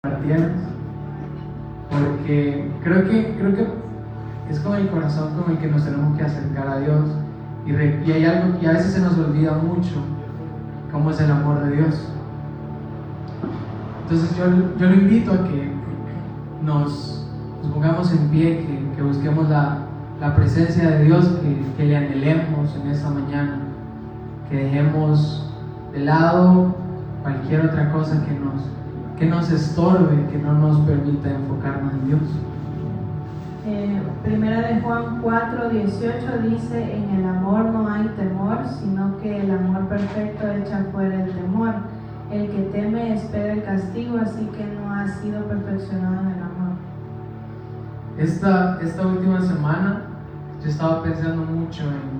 compartieras, porque creo que es con el corazón con el que nos tenemos que acercar a Dios, y hay algo que a veces se nos olvida mucho, cómo es el amor de Dios. Entonces yo lo invito a que nos pongamos en pie, que busquemos la presencia de Dios, que le anhelemos en esta mañana, que dejemos de lado cualquier otra cosa que nos estorbe, que no nos permita enfocarnos en Dios. Primera de Juan 4:18 dice: en el amor no hay temor, sino que el amor perfecto echa fuera el temor. El que teme espera el castigo, así que no ha sido perfeccionado en el amor. Esta última semana yo estaba pensando mucho en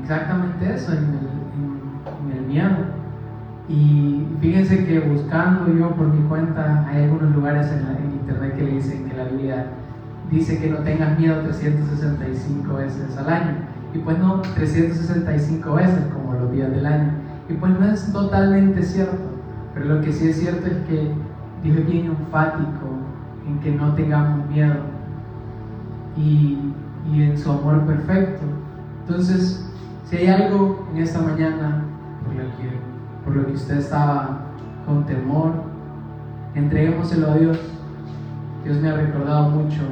exactamente eso, en el miedo. Y fíjense que buscando yo por mi cuenta, hay algunos lugares en internet que le dicen que la Biblia dice que no tengas miedo 365 veces al año. Y pues no 365 veces como los días del año. Y pues no es totalmente cierto, pero lo que sí es cierto es que Dios es bien enfático en que no tengamos miedo y en su amor perfecto. Entonces, si hay algo en esta mañana por lo que usted estaba con temor, entreguémoselo a Dios. Dios me ha recordado mucho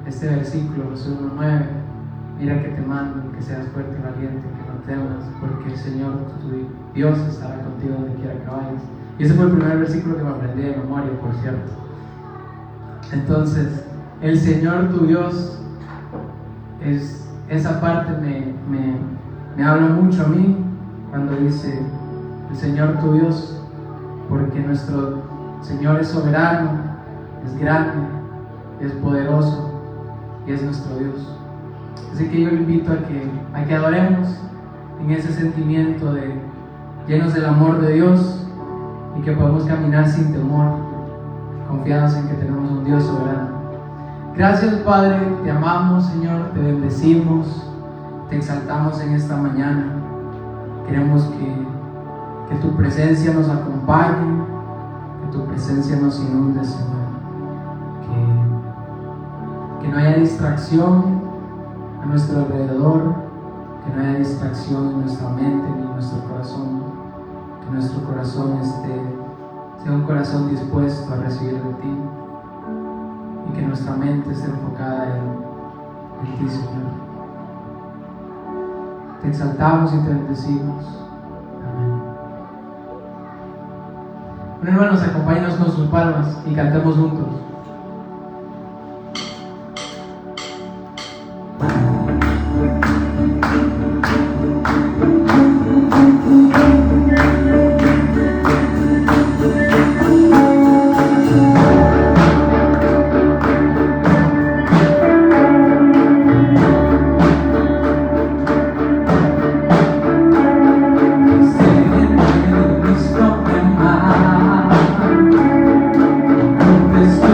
este versículo, Josué 1:9. Mira que te mando, que seas fuerte y valiente, que no temas, porque el Señor tu Dios estará contigo donde quiera que vayas. Y ese fue el primer versículo que me aprendí de memoria, por cierto. Entonces, el Señor tu Dios, esa parte me habla mucho a mí cuando dice el Señor tu Dios, porque nuestro Señor es soberano, es grande, es poderoso y es nuestro Dios. Así que yo le invito a que adoremos en ese sentimiento llenos del amor de Dios, y que podamos caminar sin temor, confiados en que tenemos un Dios soberano. Gracias, Padre, te amamos, Señor, te bendecimos, te exaltamos en esta mañana. Queremos que tu presencia nos acompañe, que tu presencia nos inunde, Señor, que no haya distracción a nuestro alrededor, que no haya distracción en nuestra mente ni en nuestro corazón, que nuestro corazón sea un corazón dispuesto a recibir de ti, y que nuestra mente esté enfocada en ti, Señor. Te exaltamos y te bendecimos. Amén. Bueno, hermanos, acompáñenos con sus palmas y cantemos juntos. Mis problemas, rompes tu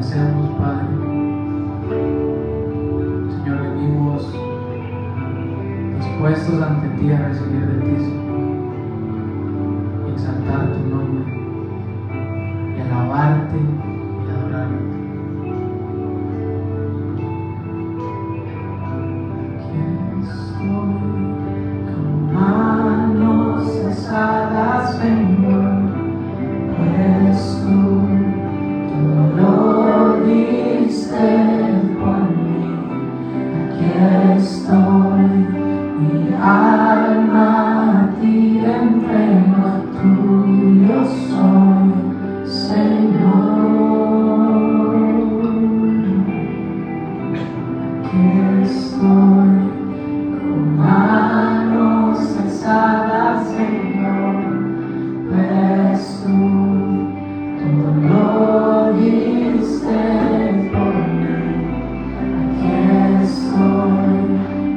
ofrecemos, Padre. Señor, venimos dispuestos ante ti a recibir de ti, Señor, y exaltar tu nombre, y alabarte y adorarte. Aquí estoy con manos alzadas, Señor, pues tú lo diste por mí. Aquí estoy, mi alma a ti entrego, tuyo soy, Señor. Aquí estoy con manos alzadas, Señor, pues tú lo diste por mí. Aquí estoy,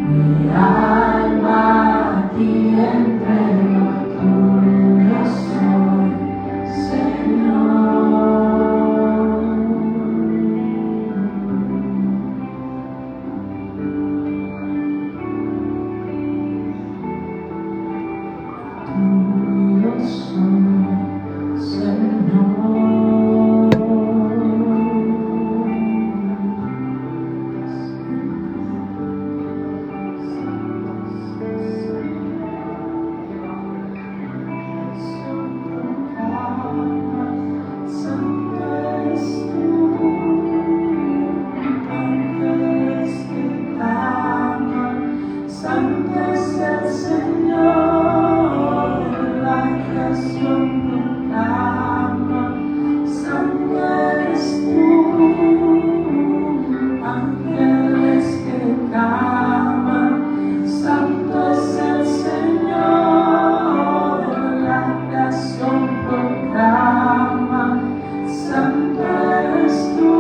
mi alma a ti entrego, tuyo soy, Señor. Tuyo soy, Señor. Santo es el Señor, la creación proclama. Santo eres tú, ángeles que claman. Santo es el Señor, la creación proclama. Santo eres tú.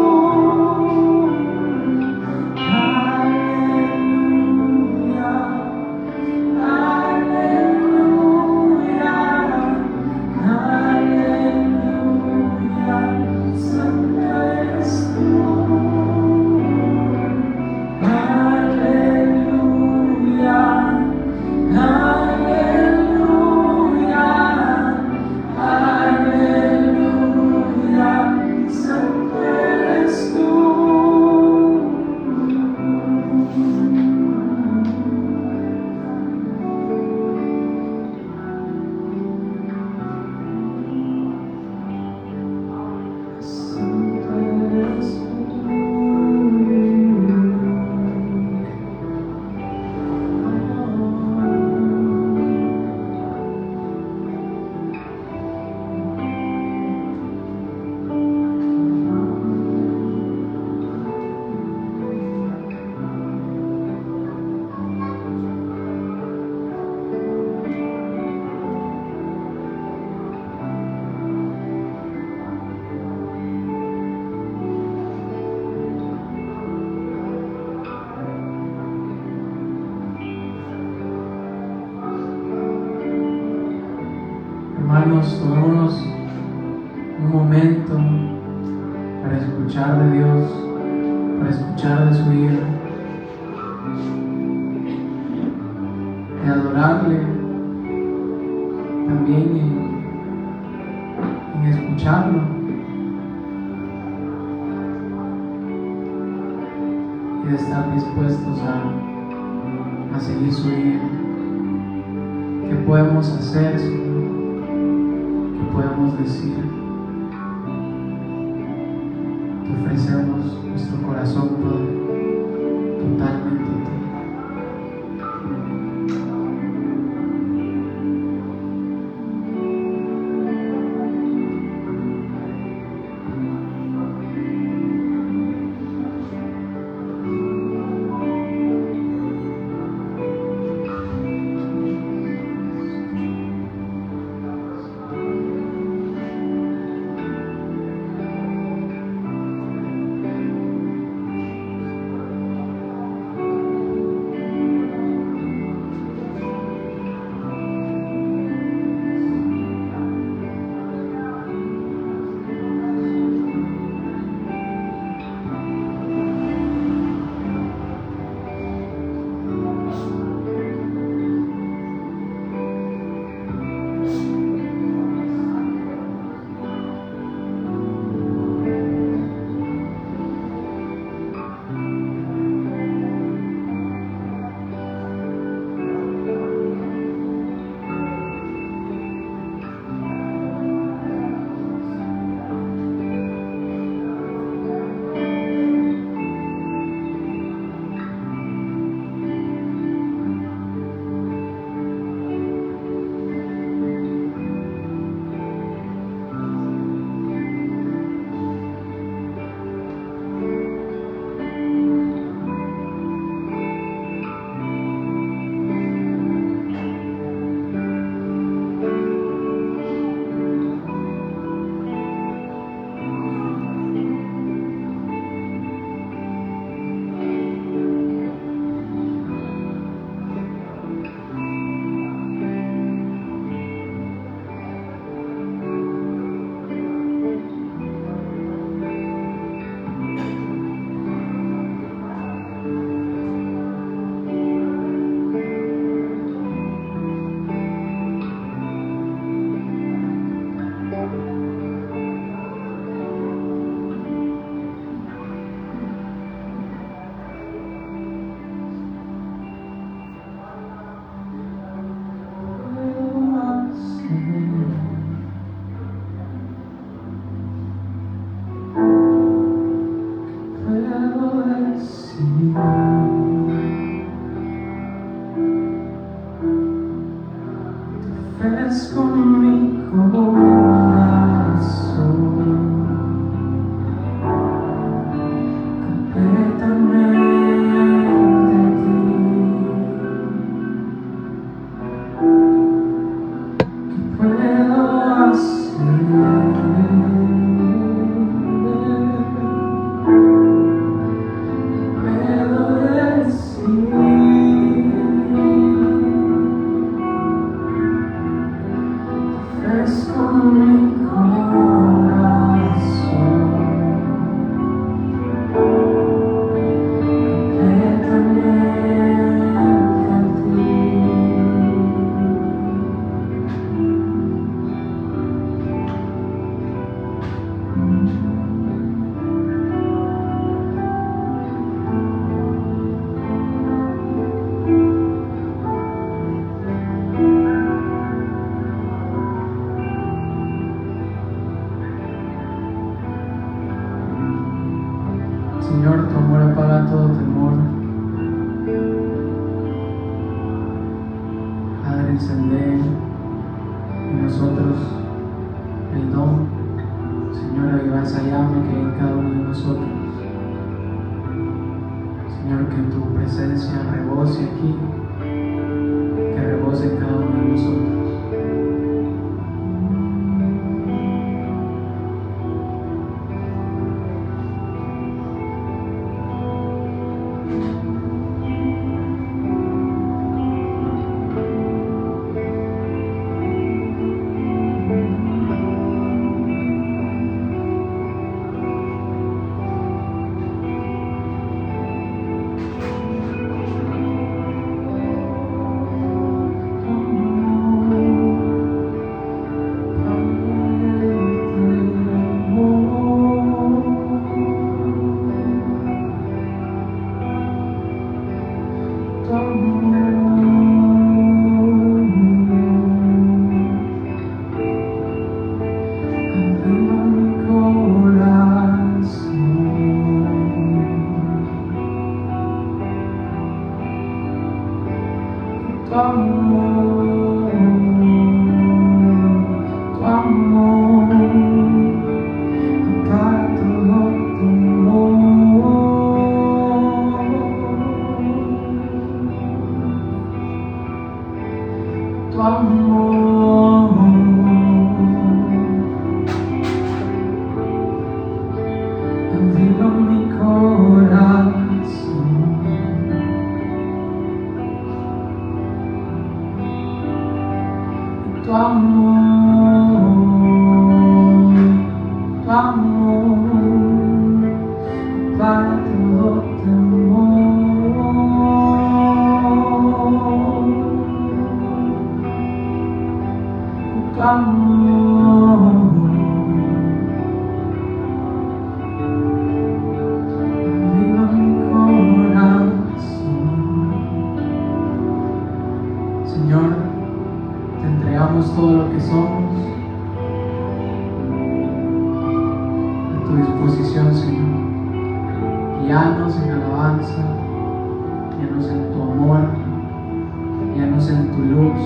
Hermanos, tomémonos un momento para escuchar de Dios, para escuchar de su vida, de adorarle también en escucharlo y de estar dispuestos a seguir su vida. ¿Qué podemos hacer, Señor? ¿Qué podemos decir? Te ofrecemos nuestro corazón, Padre, totalmente a ti. ofrezco mi corazón completamente a ti. ¿Qué puedo hacer? Puedo decir, ofrezco mi corazón completamente a ti. Señor, tu amor apaga todo temor. Padre, encender en nosotros el don. Señor, aviva esa llama que hay en cada uno de nosotros. Señor, que tu presencia rebose aquí, que rebose en cada uno de nosotros. Tu amor aviva mi corazón. Tu amor para todo temor. Tu amor aviva mi corazón. Señor, te entregamos todo lo que somos a tu disposición, Señor. Guíanos en alabanza, guíanos en tu amor, guíanos en tu luz,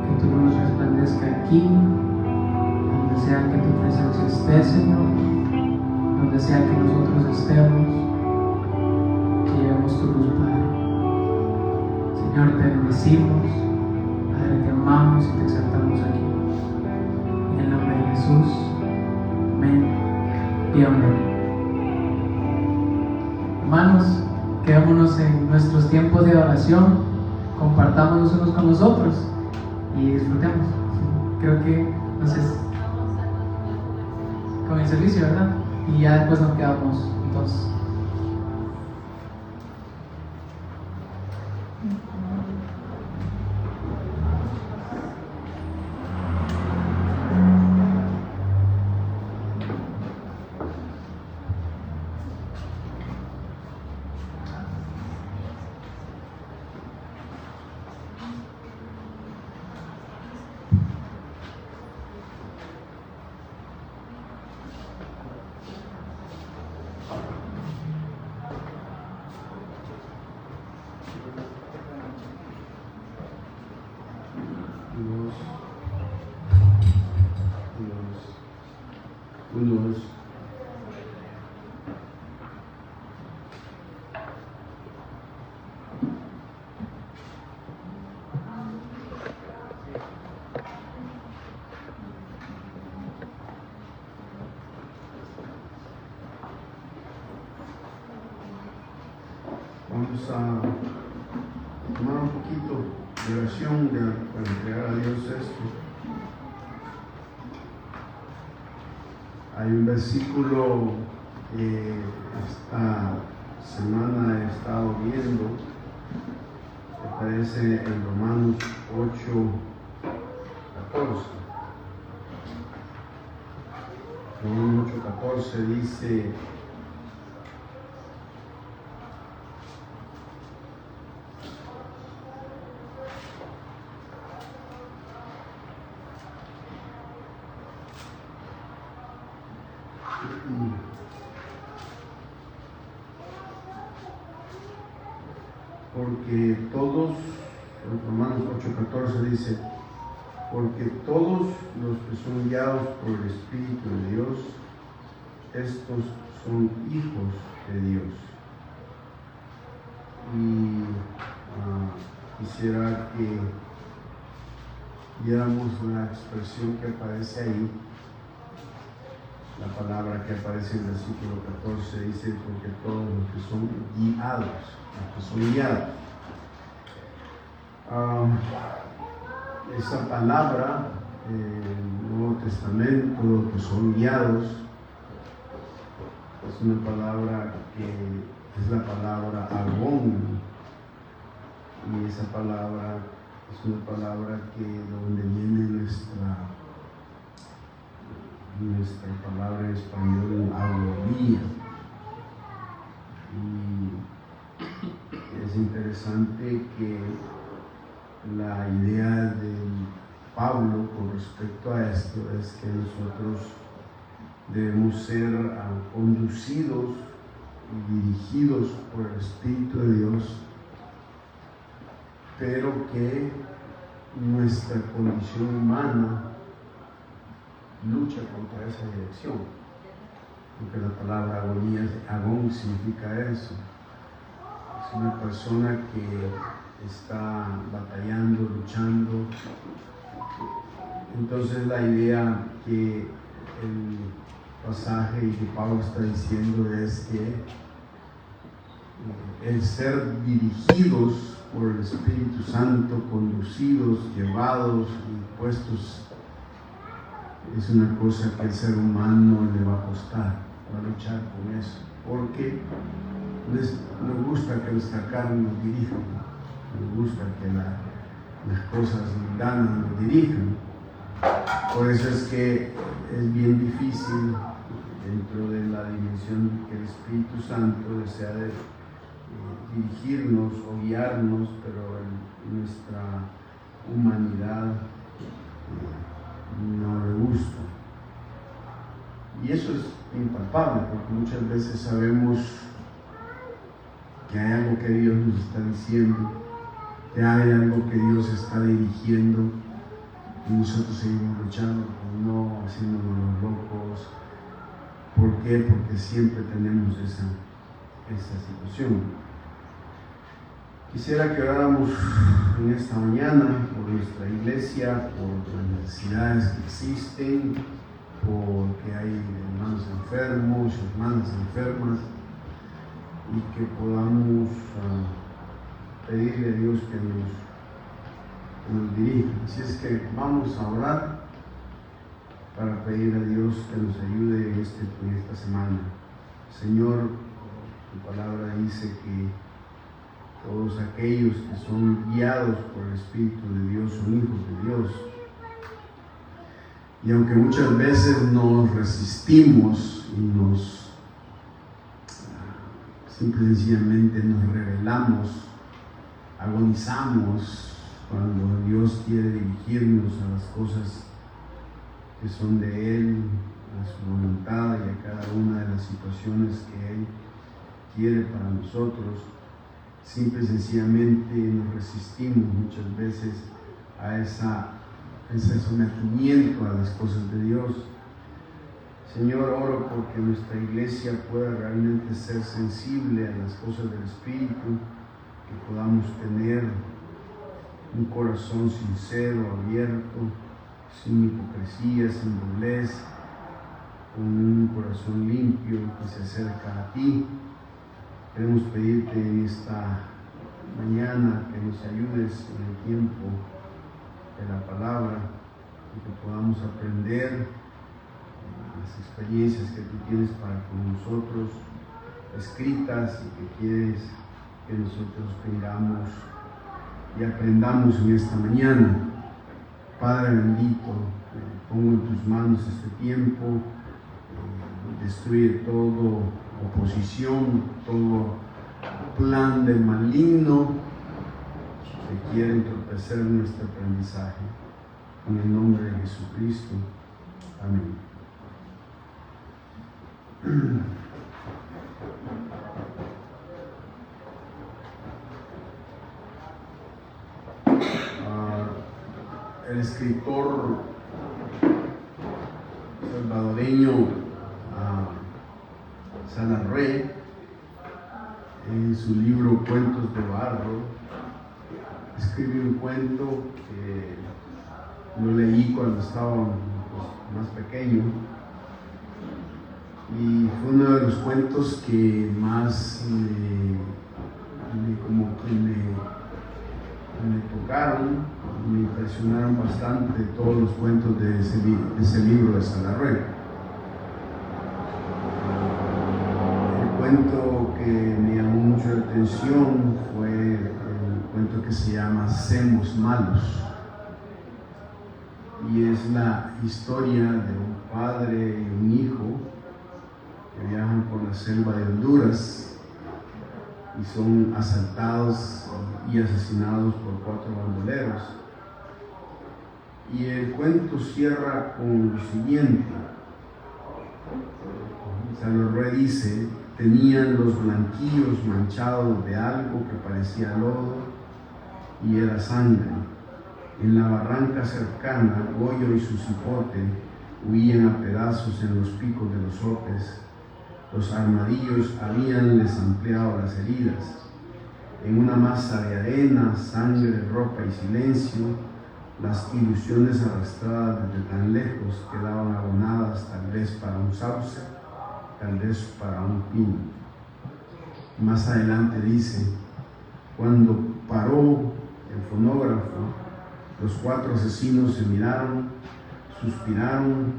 que tu luz resplandezca aquí, donde sea que tu presencia esté, Señor, donde sea que nosotros estemos, que llevemos tu luz, Padre. Señor, te bendecimos, Padre, te amamos y te exaltamos aquí. En el nombre de Jesús, amén y amén. Hermanos, quedémonos en nuestros tiempos de oración, compartámonos unos con los otros y disfrutemos. Creo que, no sé, con el servicio, ¿verdad? Y ya después nos quedamos entonces. 2, 2, 1. Vamos a tomar un poquito de oración para entregar a Dios esto. Hay un versículo que esta semana he estado viendo, que aparece en Romanos 8:14. Romanos 8:14 dice: porque todos, Romanos 8:14 dice, porque todos los que son guiados por el Espíritu de Dios, estos son hijos de Dios. Y quisiera que viéramos la expresión que aparece ahí. La palabra que aparece en el versículo 14 dice: porque todos los que son guiados, esa palabra en el Nuevo Testamento, que son guiados, es una palabra que es la palabra agón, y esa palabra es una palabra que donde viene nuestra palabra en español, agonía. Y es interesante que la idea de Pablo con respecto a esto es que nosotros debemos ser conducidos y dirigidos por el Espíritu de Dios, pero que nuestra condición humana lucha contra esa dirección, porque la palabra agonía, agón, significa eso. Es una persona que está batallando, luchando. Entonces la idea que el pasaje y que Pablo está diciendo es que el ser dirigidos por el Espíritu Santo, conducidos, llevados y puestos, es una cosa que al ser humano le va a costar, va a luchar con eso, porque nos gusta que nuestra carne nos dirija, nos gusta que las cosas mundanas nos dirijan. Por eso es que es bien difícil dentro de la dimensión que el Espíritu Santo desea dirigirnos o guiarnos, pero en nuestra humanidad no le gusta. Y eso es impalpable, porque muchas veces sabemos que hay algo que Dios nos está diciendo, que hay algo que Dios está dirigiendo, y nosotros seguimos luchando, no haciéndonos los locos. ¿Por qué? Porque siempre tenemos esa situación. Quisiera que oráramos en esta mañana por nuestra iglesia, por las necesidades que existen, porque hay hermanos enfermos, hermanas enfermas, y que podamos pedirle a Dios que nos dirija. Así es que vamos a orar para pedir a Dios que nos ayude en esta semana. Señor, tu palabra dice que todos aquellos que son guiados por el Espíritu de Dios son hijos de Dios. Y aunque muchas veces nos resistimos y simple y sencillamente nos rebelamos, agonizamos cuando Dios quiere dirigirnos a las cosas que son de Él, a su voluntad y a cada una de las situaciones que Él quiere para nosotros, simple y sencillamente nos resistimos muchas veces a esa ese sometimiento a las cosas de Dios. Señor, oro porque nuestra iglesia pueda realmente ser sensible a las cosas del Espíritu, que podamos tener un corazón sincero, abierto, sin hipocresía, sin doblez, con un corazón limpio que se acerca a ti. Queremos pedirte en esta mañana que nos ayudes en el tiempo de la palabra y que podamos aprender las experiencias que tú tienes para con nosotros, escritas, y que quieres que nosotros tengamos y aprendamos en esta mañana. Padre bendito, pongo en tus manos este tiempo, destruye toda oposición, todo plan del maligno que quiere entorpecer nuestro aprendizaje. En el nombre de Jesucristo. Amén. El escritor salvadoreño Salarre, en su libro Cuentos de Barro, escribe un cuento que lo leí cuando estaba más pequeño, y fue uno de los cuentos que más me tocaron, me impresionaron bastante todos los cuentos de ese libro de Salarre. El cuento que me llamó mucho la atención fue el cuento que se llama Semos Malos, y es la historia de un padre y un hijo que viajan por la selva de Honduras y son asaltados y asesinados por 4 bandoleros. Y el cuento cierra con lo siguiente. Salarre dice: tenían los blanquillos manchados de algo que parecía lodo y era sangre. En la barranca cercana, Goyo y su cipote huían a pedazos en los picos de los sopes. Los armadillos habíanles ampliado las heridas. En una masa de arena, sangre, ropa y silencio, las ilusiones arrastradas desde tan lejos quedaban abonadas, tal vez para un sauce, tal vez para un pino. Más adelante dice: cuando paró el fonógrafo, los 4 asesinos se miraron, suspiraron,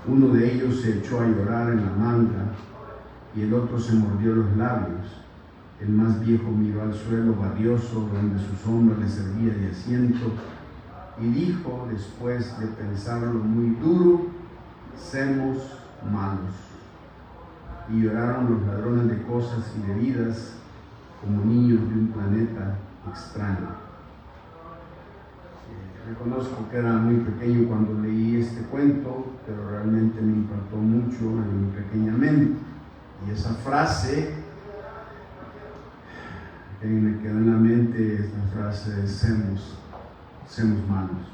uno de ellos se echó a llorar en la manga y el otro se mordió los labios. El más viejo miró al suelo barrioso donde su sombra le servía de asiento y dijo, después de pensarlo muy duro: semos malos. Y lloraron los ladrones de cosas y de vidas como niños de un planeta extraño. Reconozco que era muy pequeño cuando leí este cuento, pero realmente me impactó mucho en mi pequeña mente. Y esa frase que me quedó en la mente es la frase de semos malos.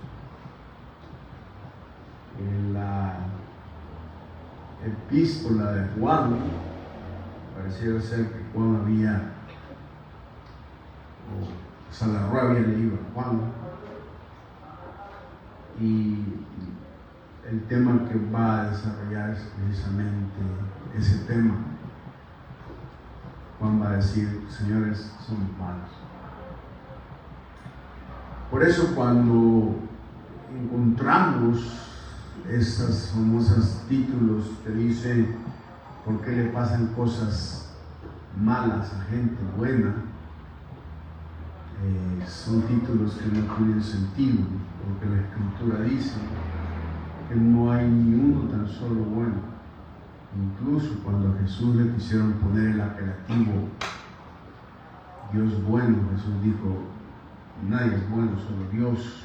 En la epístola de Juan, pareciera ser que Juan Salarre había leído a Juan, y el tema que va a desarrollar es precisamente ese tema. Juan va a decir: señores, somos malos. Por eso cuando encontramos esos famosos títulos que dicen ¿por qué le pasan cosas malas a gente buena? Son títulos que no tienen sentido, porque la Escritura dice que no hay ni uno tan solo bueno. Incluso cuando a Jesús le quisieron poner el apelativo Dios bueno, Jesús dijo: nadie es bueno, solo Dios.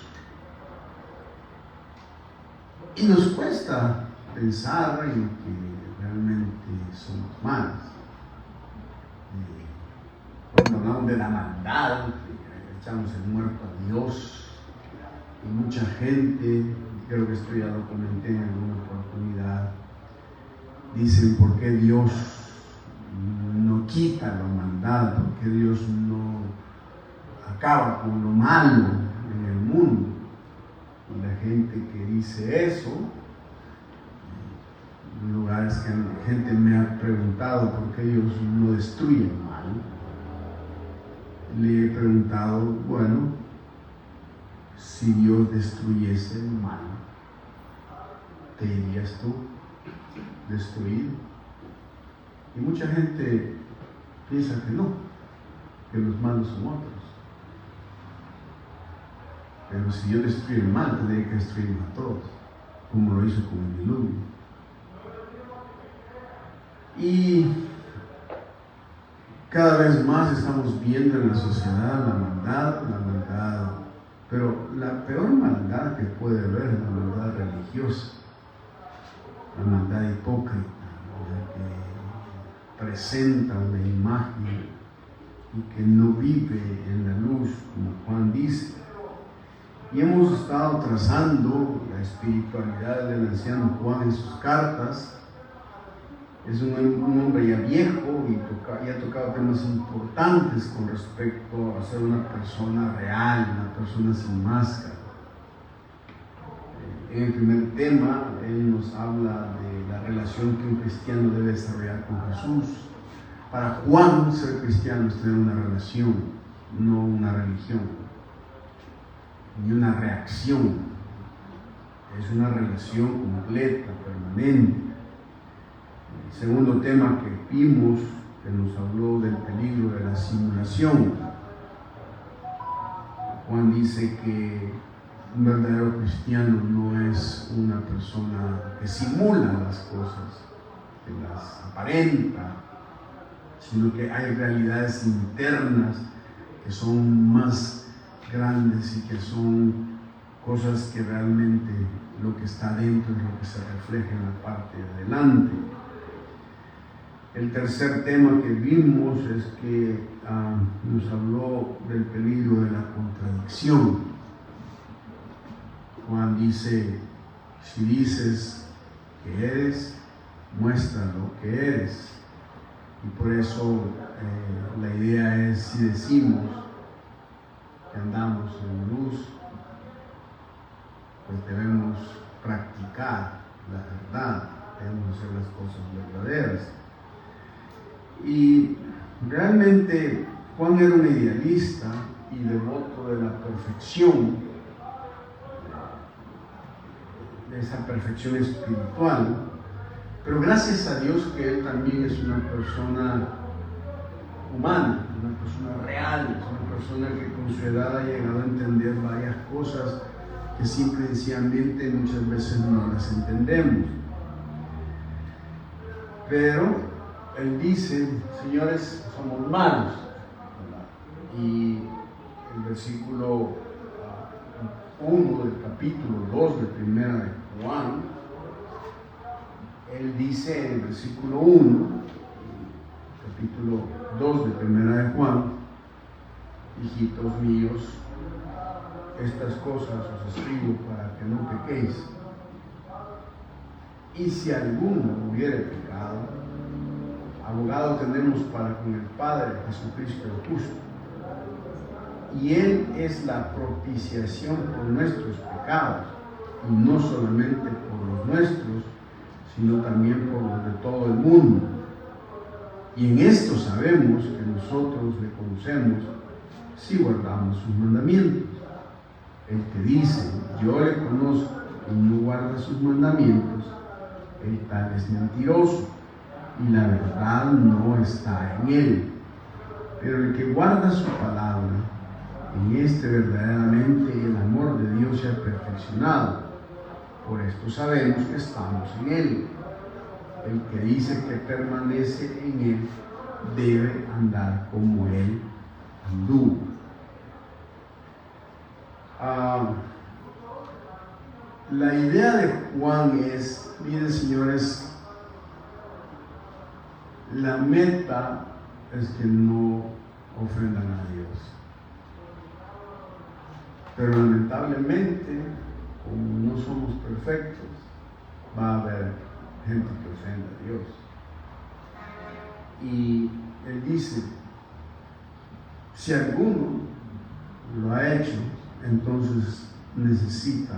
Y nos cuesta pensar en que realmente somos malos. Cuando hablamos de la maldad, echamos el muerto a Dios, Y mucha gente, creo que esto ya lo comenté en alguna oportunidad, dicen: ¿por qué Dios no quita la maldad? ¿Por qué Dios no acaba con lo malo en el mundo? Y la gente que dice eso, en lugares que la gente me ha preguntado por qué Dios no destruye el mal, le he preguntado: bueno, si Dios destruyese el mal, ¿te irías tú destruido? Y mucha gente piensa que no, que los malos son otros. Pero si Dios destruye el mal, tendría que destruirnos a todos, como lo hizo con el diluvio. Y cada vez más estamos viendo en la sociedad la maldad, pero la peor maldad que puede haber es la maldad religiosa, la maldad hipócrita, la que presenta una imagen y que no vive en la luz, como Juan dice. Y hemos estado trazando la espiritualidad del anciano Juan en sus cartas. Es un hombre ya viejo y ha tocado temas importantes con respecto a ser una persona real, una persona sin máscara. En el primer tema, él nos habla de la relación que un cristiano debe desarrollar con Jesús. Para Juan, ser cristiano es tener una relación, no una religión, ni una reacción. Es una relación completa, permanente. El segundo tema que vimos, que nos habló del peligro de la simulación. Juan dice que un verdadero cristiano no es una persona que simula las cosas, que las aparenta, sino que hay realidades internas que son más grandes y que son cosas que realmente lo que está dentro es lo que se refleja en la parte de adelante. El tercer tema que vimos es que nos habló del peligro de la contradicción. Juan dice: si dices que eres, muestra lo que eres. Y por eso la idea es, si decimos que andamos en luz, pues debemos practicar la verdad, debemos hacer las cosas verdaderas. Y realmente Juan era un idealista y devoto de la perfección, de esa perfección espiritual, pero gracias a Dios que él también es una persona humana, una persona real, es una persona que con su edad ha llegado a entender varias cosas que simple y sencillamente muchas veces no las entendemos. Pero él dice: señores, somos malos. Y el versículo 1 del capítulo 2 de Primera de Juan, él dice en el versículo 1, capítulo 2 de Primera de Juan: hijitos míos, estas cosas os escribo para que no pequéis. Y si alguno hubiere pecado, abogado tenemos para con el Padre, Jesucristo el justo. Y Él es la propiciación por nuestros pecados, y no solamente por los nuestros, sino también por los de todo el mundo. Y en esto sabemos que nosotros le conocemos si guardamos sus mandamientos. El que dice: yo le conozco, y no guarda sus mandamientos, el tal es mentiroso, y la verdad no está en él. Pero el que guarda su palabra, en este verdaderamente el amor de Dios se ha perfeccionado. Por esto sabemos que estamos en él. El que dice que permanece en él debe andar como él anduvo. La idea de Juan es, miren señores, la meta es que no ofendan a Dios. Pero lamentablemente, como no somos perfectos, va a haber gente que ofenda a Dios. Y Él dice, si alguno lo ha hecho, entonces necesita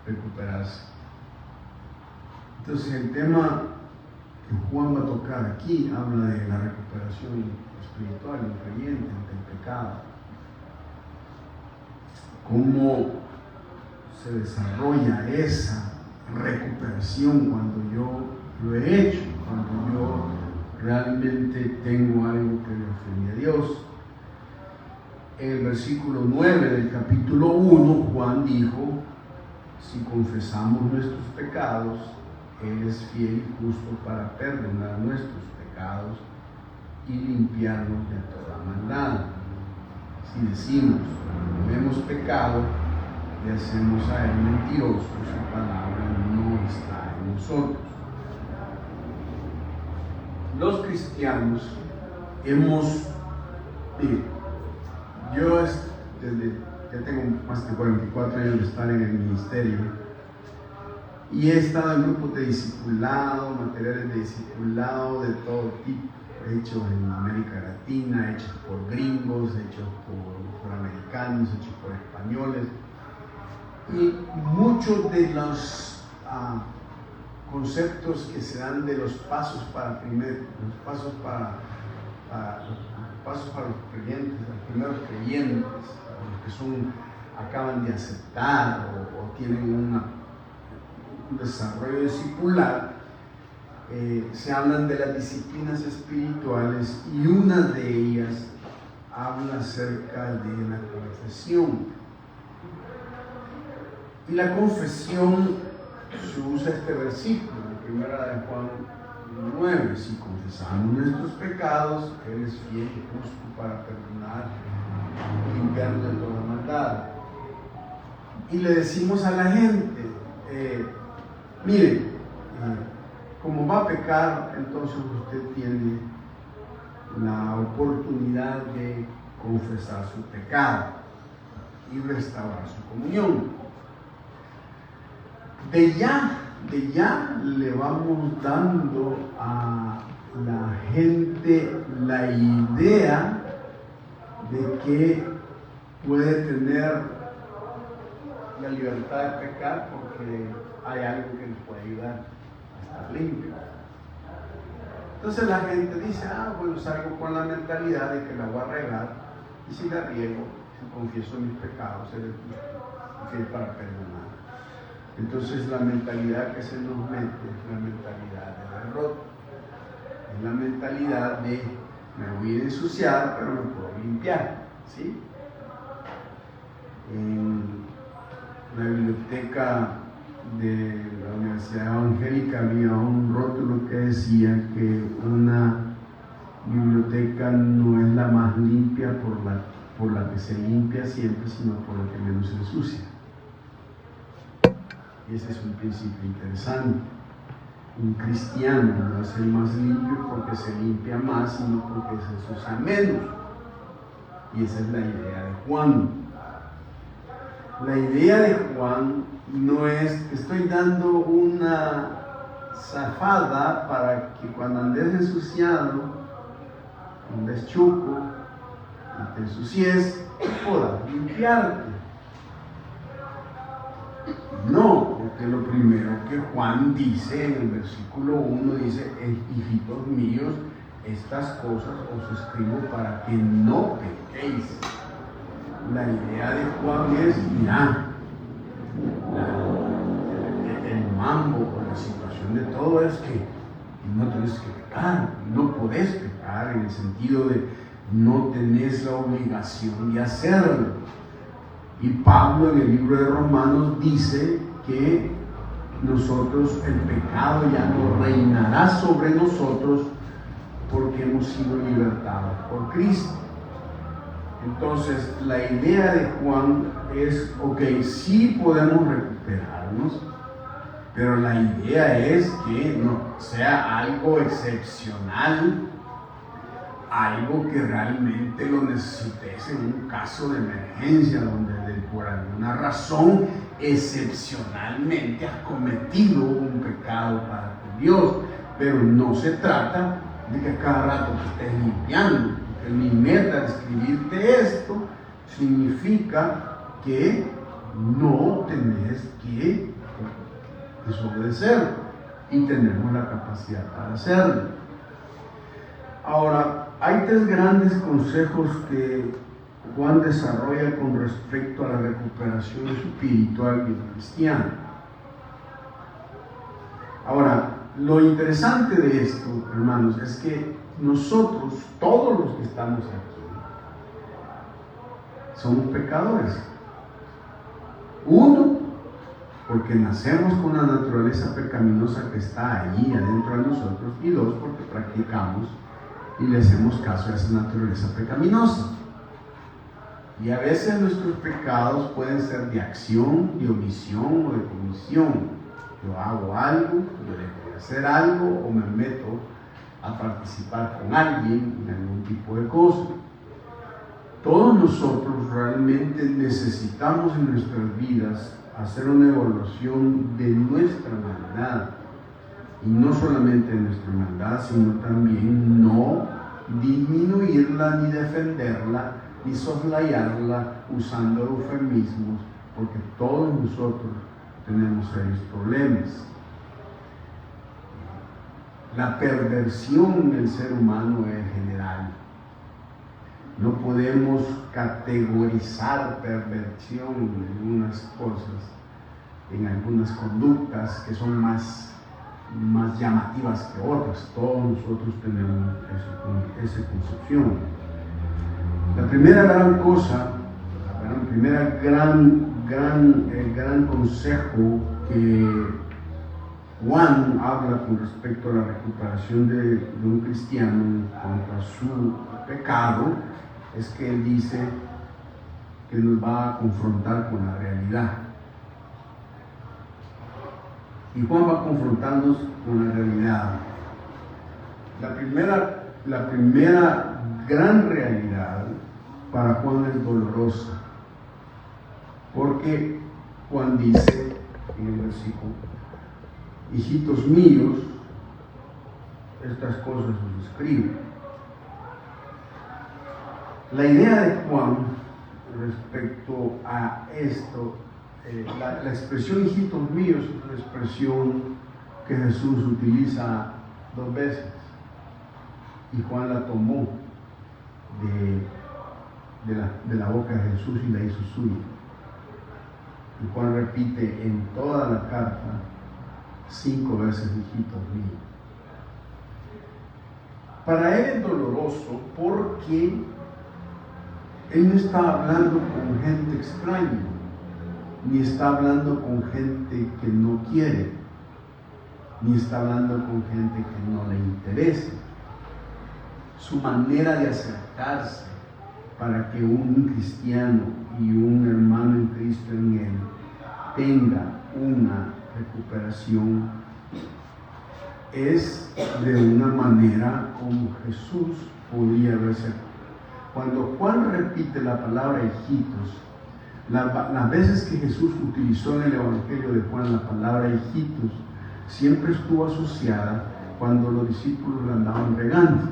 recuperarse. Entonces el tema que Juan va a tocar aquí habla de la recuperación espiritual del creyente ante el pecado. Cómo se desarrolla esa recuperación cuando yo lo he hecho, cuando yo realmente tengo algo que le ofende a Dios. En el versículo 9 del capítulo 1, Juan dijo, si confesamos nuestros pecados, Él es fiel y justo para perdonar nuestros pecados y limpiarnos de toda maldad. Si decimos no hemos pecado, le hacemos a Él mentiroso, su palabra no está en nosotros. Los cristianos hemos, yo ya tengo más de 44 años de estar en el ministerio y he estado en grupos de discipulado, materiales de discipulado de todo tipo, hechos en América Latina, hechos por gringos, hechos por americanos, hechos por españoles, y muchos de los conceptos que se dan de los pasos para los creyentes, los primeros creyentes, los que acaban de aceptar o tienen un desarrollo discipular, se hablan de las disciplinas espirituales y una de ellas habla acerca de la confesión. Y la confesión se usa este versículo, la primera de Juan 9, si confesamos nuestros pecados, Él es fiel y justo para perdonar y limpiarnos de toda maldad. Y le decimos a la gente, miren, como va a pecar, entonces usted tiene la oportunidad de confesar su pecado y restaurar su comunión. De ya le vamos dando a la gente la idea de que puede tener la libertad de pecar porque hay algo que nos puede ayudar a estar limpio. Entonces la gente dice, bueno, salgo con la mentalidad de que la voy a regar y si la riego, si confieso mis pecados, seré fiel para perdonar. Entonces la mentalidad que se nos mete es la mentalidad del derrota, es la mentalidad de me voy a ensuciar pero me puedo limpiar, ¿sí? En la biblioteca de la Universidad Evangélica había un rótulo que decía que una biblioteca no es la más limpia por la que se limpia siempre, sino por la que menos se ensucia. Y ese es un principio interesante. Un cristiano no es el más limpio porque se limpia más, sino porque se ensucia menos. Y esa es la idea de Juan. La idea de Juan no es que estoy dando una zafada para que cuando andes ensuciado, andes chuco, y te ensucies, puedas limpiarte. No, porque lo primero que Juan dice en el versículo 1 dice, hijitos míos, estas cosas os escribo para que no pequéis. La idea de Juan es, mira, el mambo o la situación de todo es que no tienes que pecar, no podés pecar en el sentido de no tenés la obligación de hacerlo. Y Pablo en el libro de Romanos dice que nosotros, el pecado ya no reinará sobre nosotros porque hemos sido libertados por Cristo. Entonces la idea de Juan es, sí podemos recuperarnos, pero la idea es que no sea algo excepcional, algo que realmente lo necesites en un caso de emergencia, donde por alguna razón excepcionalmente has cometido un pecado para tu Dios, pero no se trata de que cada rato te estés limpiando, porque mi meta de escribirte esto significa que no tenés que desobedecer y tenemos la capacidad para hacerlo. Ahora, hay tres grandes consejos que Juan desarrolla con respecto a la recuperación espiritual del cristiano. Ahora, lo interesante de esto, hermanos, es que nosotros, todos los que estamos aquí, somos pecadores. Uno, porque nacemos con la naturaleza pecaminosa que está allí adentro de nosotros, y dos, porque practicamos y le hacemos caso a esa naturaleza pecaminosa. Y a veces nuestros pecados pueden ser de acción, de omisión o de comisión. Yo hago algo, yo dejo de hacer algo o me meto a participar con alguien en algún tipo de cosa. Todos nosotros realmente necesitamos en nuestras vidas hacer una evaluación de nuestra maldad. Y no solamente de nuestra maldad, sino también no disminuirla ni defenderla ni soslayarla usando eufemismos, porque todos nosotros tenemos serios problemas. La perversión del ser humano es general. No podemos categorizar perversión en algunas cosas, en algunas conductas que son más llamativas que otras. Todos nosotros tenemos esa concepción. La primera gran cosa, el gran consejo que Juan habla con respecto a la recuperación de un cristiano en cuanto a su pecado, es que él dice que nos va a confrontar con la realidad. Y Juan va a confrontarnos con la realidad. La primera gran realidad para Juan es dolorosa, porque Juan dice en el versículo: hijitos míos, estas cosas os escribo. La idea de Juan respecto a esto, la expresión hijitos míos es una expresión que Jesús utiliza 2 veces, y Juan la tomó de la boca de Jesús y la hizo suya. Y Juan repite en toda la carta 5 veces hijitos míos. Para él es doloroso porque él no está hablando con gente extraña, ni está hablando con gente que no quiere, ni está hablando con gente que no le interesa. Su manera de acercarse para que un cristiano y un hermano en Cristo en él tenga una recuperación es de una manera como Jesús podía haberse. Cuando Juan repite la palabra hijitos, las veces que Jesús utilizó en el Evangelio de Juan la palabra hijitos, siempre estuvo asociada cuando los discípulos la andaban regando,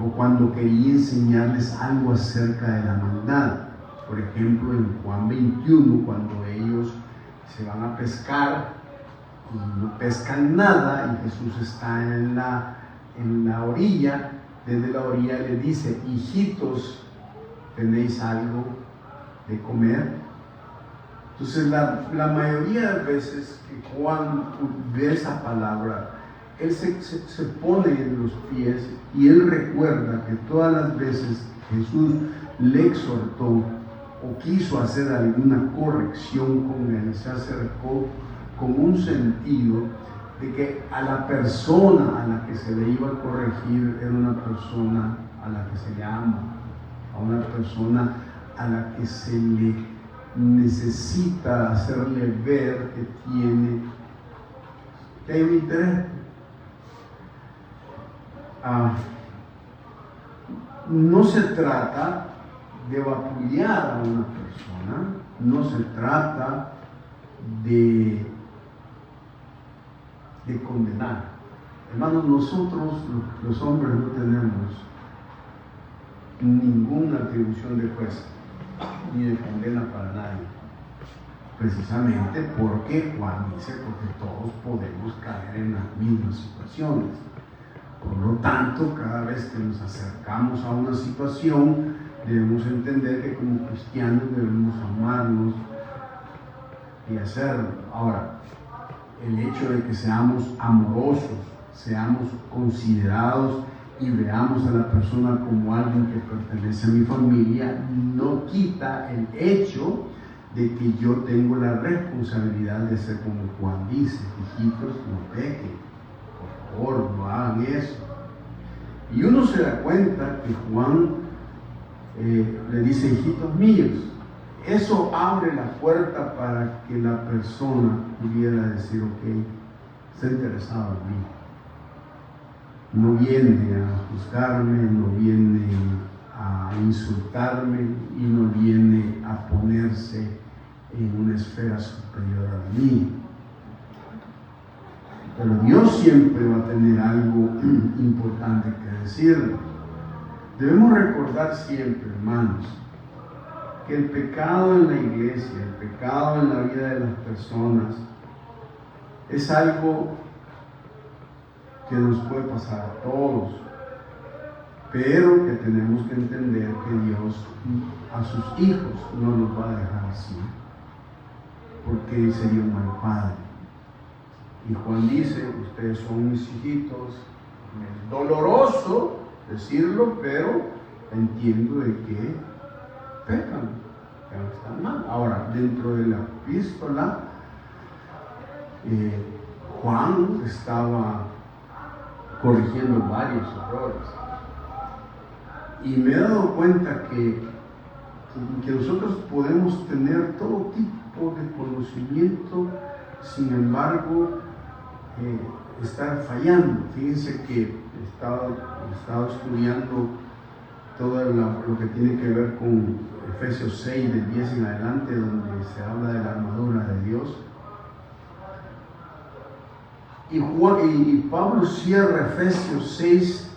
o cuando quería enseñarles algo acerca de la maldad. Por ejemplo, en Juan 21, cuando ellos se van a pescar y no pescan nada, y Jesús está en la orilla, desde la orilla le dice: hijitos, ¿tenéis algo de comer? Entonces la mayoría de veces que Juan ve esa palabra, él se pone en los pies y él recuerda que todas las veces Jesús le exhortó o quiso hacer alguna corrección con él, se acercó con un sentido de que a la persona a la que se le iba a corregir era una persona a la que se le ama, a una persona a la que se le necesita hacerle ver que hay un interés. no se trata de vapulear a una persona, no se trata de condenar. Hermanos, nosotros los hombres no tenemos ninguna atribución de juez ni de condena para nadie, precisamente porque Juan dice, porque todos podemos caer en las mismas situaciones. Por lo tanto, cada vez que nos acercamos a una situación, debemos entender que como cristianos debemos amarnos y hacerlo. Ahora, el hecho de que seamos amorosos, seamos considerados y veamos a la persona como alguien que pertenece a mi familia, no quita el hecho de que yo tengo la responsabilidad de ser como Juan dice: hijitos, no pequen, por favor, no hagan eso. Y uno se da cuenta que Juan le dice: hijitos míos. Eso abre la puerta para que la persona pudiera decir: ok, está interesado en mí. No viene a juzgarme, no viene a insultarme y no viene a ponerse en una esfera superior a mí. Pero Dios siempre va a tener algo importante que decirle. Debemos recordar siempre, hermanos, que el pecado en la iglesia, el pecado en la vida de las personas, es algo que nos puede pasar a todos, pero que tenemos que entender que Dios a sus hijos no los va a dejar así, porque sería un mal padre. Y Juan dice: ustedes son mis hijitos. Es doloroso decirlo, pero entiendo de que pecan, que están mal. Ahora, dentro de la epístola, Juan estaba corrigiendo varios errores. Y me he dado cuenta que nosotros podemos tener todo tipo de conocimiento, sin embargo, estar fallando. Fíjense que he estado estudiando todo lo que tiene que ver con Efesios 6, del 10 en adelante, donde se habla de la armadura de Dios. Y Pablo cierra Efesios 6,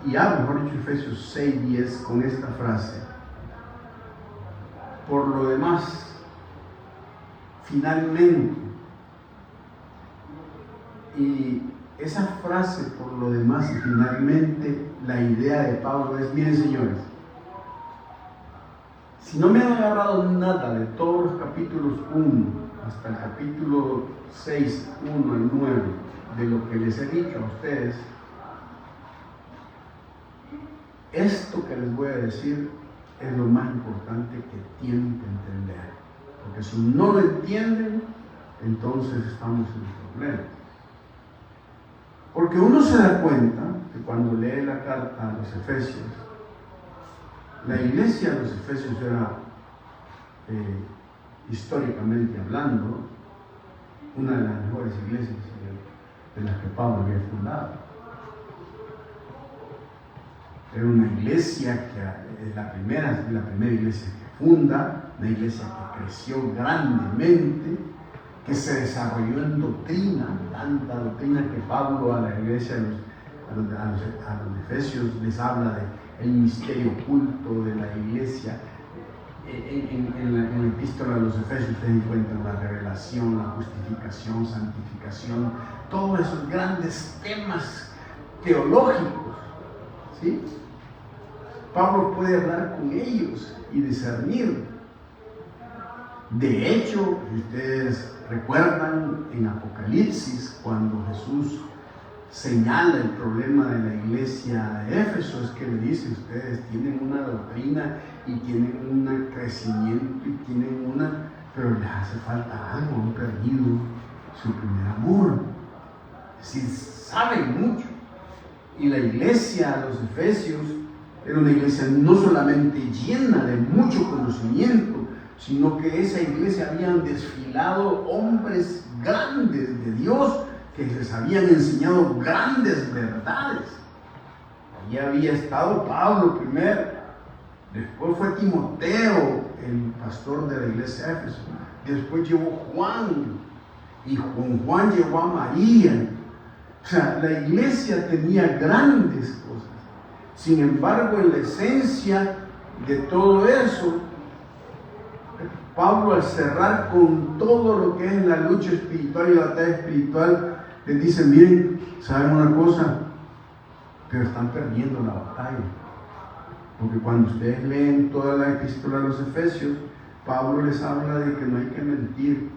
y habla, mejor dicho, Efesios 6, 10, con esta frase: por lo demás, finalmente. Y esa frase, por lo demás y finalmente, la idea de Pablo es: miren, señores, si no me han agarrado nada de todos los capítulos 1 hasta el capítulo 6, 1 al 9, de lo que les he dicho a ustedes, esto que les voy a decir es lo más importante que tienen que entender, porque si no lo entienden, entonces estamos en problemas. Porque uno se da cuenta que cuando lee la carta a los Efesios, la iglesia de los Efesios era, históricamente hablando, una de las mejores iglesias de las que Pablo había fundado. Era una iglesia que es la primera iglesia que funda, una iglesia que creció grandemente, que se desarrolló en doctrina, tanta doctrina que Pablo a la iglesia, a los Efesios, les habla del misterio oculto de la iglesia. En la epístola de los Efesios ustedes encuentran la revelación, la justificación, santificación, todos esos grandes temas teológicos, ¿sí? Pablo puede hablar con ellos y discernir. De hecho, ustedes recuerdan en Apocalipsis, cuando Jesús señala el problema de la iglesia de Éfeso, es que le dice: ustedes tienen una doctrina y tienen un crecimiento y tienen pero les hace falta algo, han perdido su primer amor. Si saben mucho. Y la iglesia de los Efesios era una iglesia no solamente llena de mucho conocimiento, sino que esa iglesia habían desfilado hombres grandes de Dios que les habían enseñado grandes verdades. Allí había estado Pablo primero, después fue Timoteo, el pastor de la iglesia de Éfeso, después llegó Juan, y con Juan llegó a María. O sea, la iglesia tenía grandes cosas. Sin embargo, en la esencia de todo eso, Pablo, al cerrar con todo lo que es la lucha espiritual y la batalla espiritual, les dice: miren, ¿saben una cosa? Pero están perdiendo la batalla. Porque cuando ustedes leen toda la epístola a los Efesios, Pablo les habla de que no hay que mentir,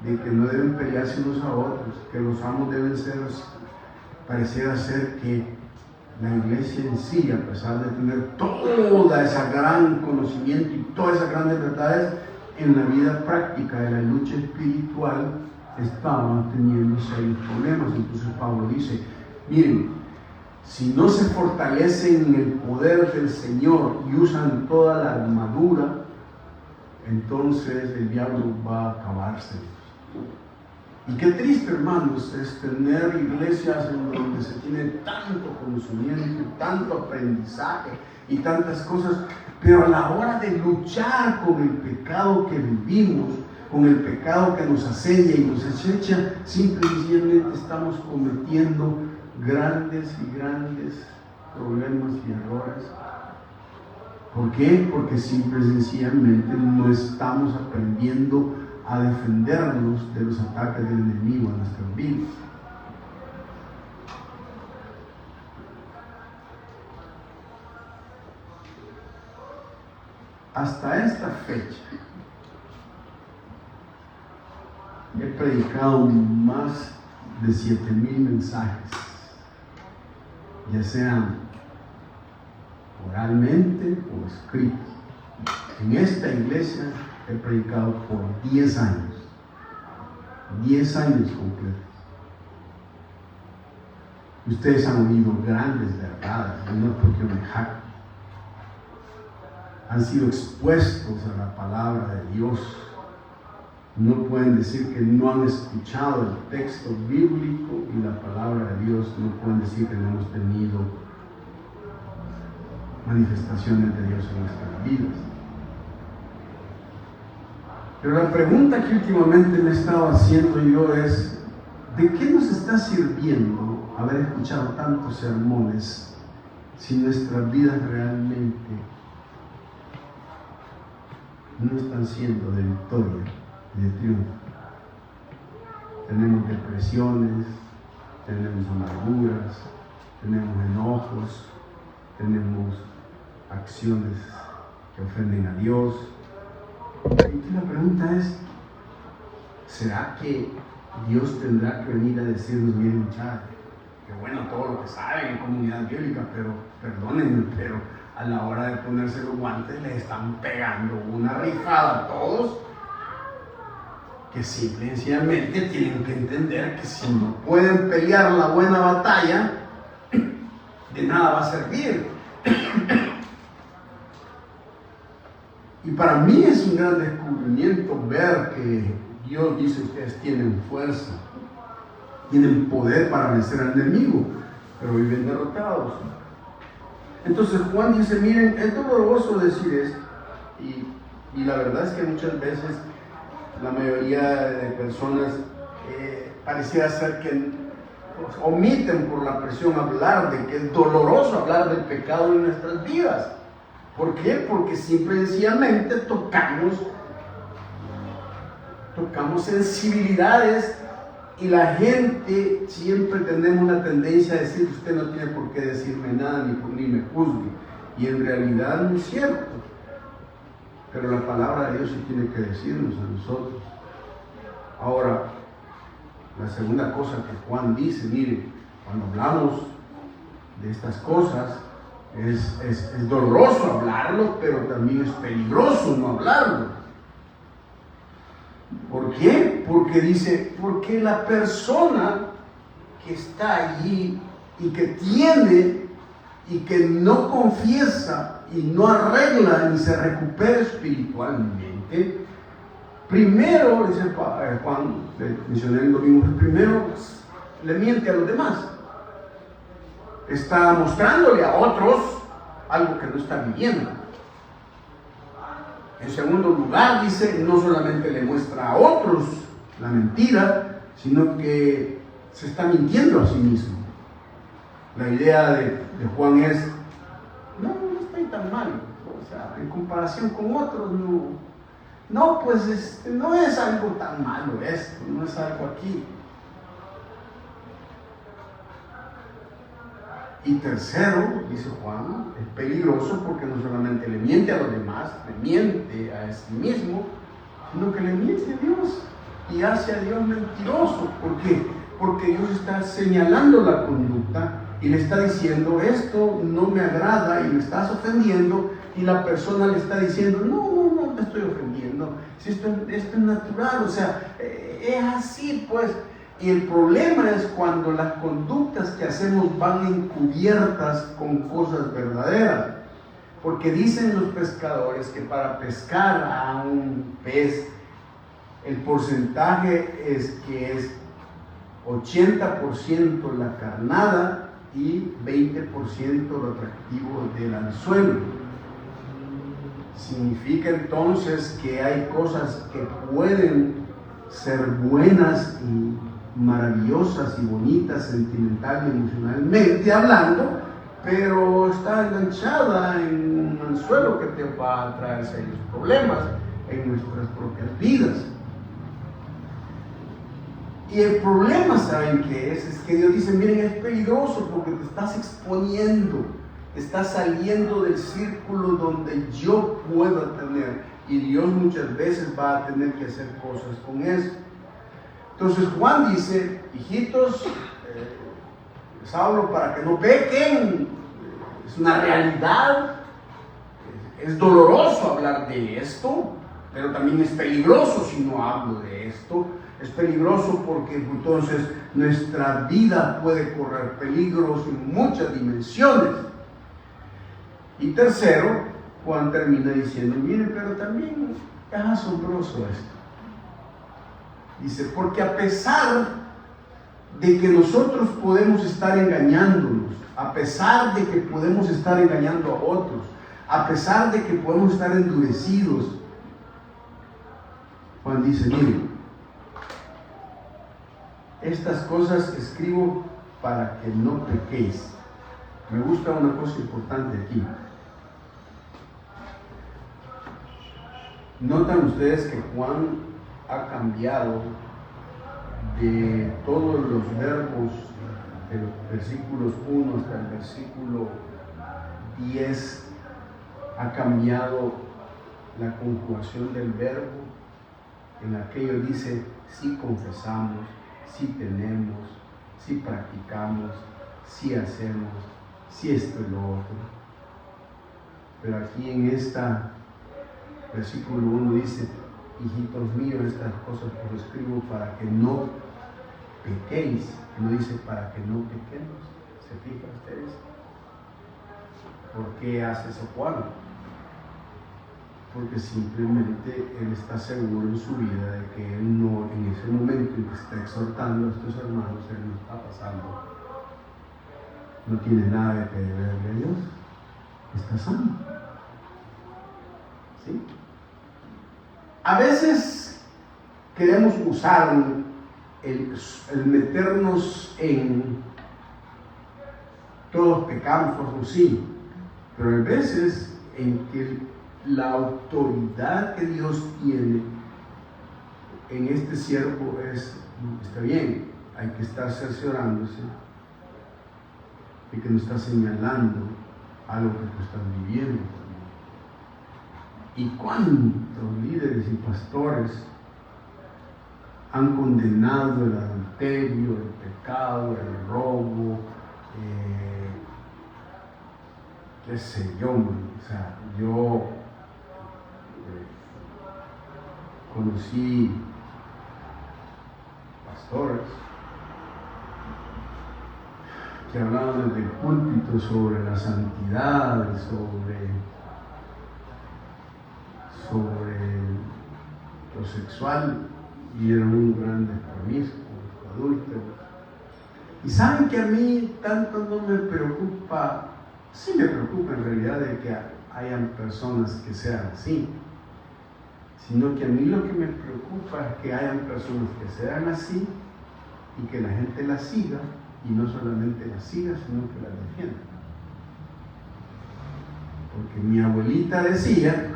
de que no deben pelearse unos a otros, que los amos deben ser, pareciera ser que la iglesia en sí, a pesar de tener toda esa gran conocimiento y todas esas grandes verdades, en la vida práctica de la lucha espiritual estaban teniendo serios problemas. Entonces Pablo dice: miren, si no se fortalecen en el poder del Señor y usan toda la armadura, entonces el diablo va a acabarse. Y qué triste, hermanos, es tener iglesias en donde se tiene tanto conocimiento, tanto aprendizaje y tantas cosas, pero a la hora de luchar con el pecado que vivimos, con el pecado que nos asedia y nos acecha, simple y sencillamente estamos cometiendo grandes y grandes problemas y errores. ¿Por qué? Porque simple y sencillamente no estamos aprendiendo a defendernos de los ataques del enemigo a nuestras vidas. Hasta esta fecha he predicado más de 7,000 mensajes, ya sean oralmente o escritos. En esta iglesia he predicado por 10 años 10 años completos. Ustedes han oído grandes verdades, no es porque me jacto. Han sido expuestos a la palabra de Dios. No pueden decir que no han escuchado el texto bíblico y la palabra de Dios. No pueden decir que no hemos tenido manifestaciones de Dios en nuestras vidas. Pero la pregunta que últimamente me he estado haciendo yo es: ¿de qué nos está sirviendo haber escuchado tantos sermones si nuestras vidas realmente no están siendo de victoria y de triunfo? Tenemos depresiones, tenemos amarguras, tenemos enojos, tenemos acciones que ofenden a Dios. Y la pregunta es: ¿será que Dios tendrá que venir a decirnos: miren, muchachos, que bueno todo lo que saben en comunidad bíblica, pero perdónenme, pero a la hora de ponerse los guantes les están pegando una rifada a todos, que simple y sencillamente tienen que entender que si no pueden pelear la buena batalla, de nada va a servir? Y para mí es un gran descubrimiento ver que Dios dice: ustedes tienen fuerza, tienen poder para vencer al enemigo, pero viven derrotados. Entonces Juan dice: miren, es doloroso decir esto, y la verdad es que muchas veces la mayoría de personas pareciera ser que omiten por la presión hablar de que es doloroso hablar del pecado en nuestras vidas. ¿Por qué? Porque simple y sencillamente tocamos sensibilidades, y la gente siempre tenemos una tendencia a decir: usted no tiene por qué decirme nada ni me juzgue. Y en realidad no es cierto. Pero la palabra de Dios sí tiene que decirnos a nosotros. Ahora, la segunda cosa que Juan dice: mire, cuando hablamos de estas cosas, es doloroso hablarlo, pero también es peligroso no hablarlo. ¿Por qué? Porque dice: porque la persona que está allí y que tiene y que no confiesa y no arregla ni se recupera espiritualmente, primero, dice Juan, le mencioné el domingo, primero le miente a los demás. está mostrándole a otros algo que no está viviendo. En segundo lugar, dice, no solamente le muestra a otros la mentira, sino que se está mintiendo a sí mismo. La idea de Juan es, no estoy tan mal, o sea, en comparación con otros, pues no es algo tan malo esto, no es algo aquí. Y tercero, dice Juan, es peligroso porque no solamente le miente a los demás, le miente a sí mismo, sino que le miente a Dios y hace a Dios mentiroso. ¿Por qué? Porque Dios está señalando la conducta y le está diciendo, esto no me agrada y me estás ofendiendo, y la persona le está diciendo, no te estoy ofendiendo, si esto es natural, o sea, es así pues. Y el problema es cuando las conductas que hacemos van encubiertas con cosas verdaderas. Porque dicen los pescadores que para pescar a un pez, el porcentaje es que es 80% la carnada y 20% lo atractivo del anzuelo. Significa entonces que hay cosas que pueden ser buenas y maravillosas y bonitas sentimental y emocionalmente hablando, pero está enganchada en un anzuelo que te va a traer serios problemas en nuestras propias vidas. Y el problema, ¿saben qué es? Es que Dios dice, miren, es peligroso porque te estás exponiendo, estás saliendo del círculo donde yo pueda tener, y Dios muchas veces va a tener que hacer cosas con eso. Entonces Juan dice, hijitos, les hablo para que no pequen, es una realidad, es doloroso hablar de esto, pero también es peligroso si no hablo de esto. Es peligroso porque entonces nuestra vida puede correr peligros en muchas dimensiones. Y tercero, Juan termina diciendo, miren, pero también es asombroso esto. Dice, porque a pesar de que nosotros podemos estar engañándonos, a pesar de que podemos estar engañando a otros, a pesar de que podemos estar endurecidos, Juan dice, miren, estas cosas escribo para que no pequéis. Me gusta una cosa importante aquí. ¿Notan ustedes que Juan ha cambiado de todos los verbos de los versículos 1 hasta el versículo 10? Ha cambiado la conjugación del verbo. En aquello dice, si confesamos, si tenemos, si practicamos, si hacemos, si esto y lo otro. Pero aquí en esta versículo 1 dice, hijitos míos, estas cosas os escribo para que no pequéis. No dice para que no pequemos. ¿Se fijan ustedes? ¿Por qué hace eso Juan? Porque simplemente él está seguro en su vida de que él no, en ese momento en que está exhortando a estos hermanos, él no está pasando, no tiene nada que deberle a Dios, está sano. ¿Sí? A veces queremos usar el meternos en todos pecamos, todos sí, pero hay veces en que la autoridad que Dios tiene en este siervo está bien, hay que estar cerciorándose y que no está señalando algo que tú estás viviendo. ¿Y cuántos líderes y pastores han condenado el adulterio, el pecado, el robo, qué sé yo, o sea, yo conocí pastores que hablaban desde el púlpito sobre la santidad, sobre lo sexual, y eran un grandes promiscuos, adúlteros. Y saben que a mí tanto no me preocupa, sí me preocupa en realidad de que hayan personas que sean así, sino que a mí lo que me preocupa es que hayan personas que sean así y que la gente las siga, y no solamente las siga, sino que las defienda. Porque mi abuelita decía,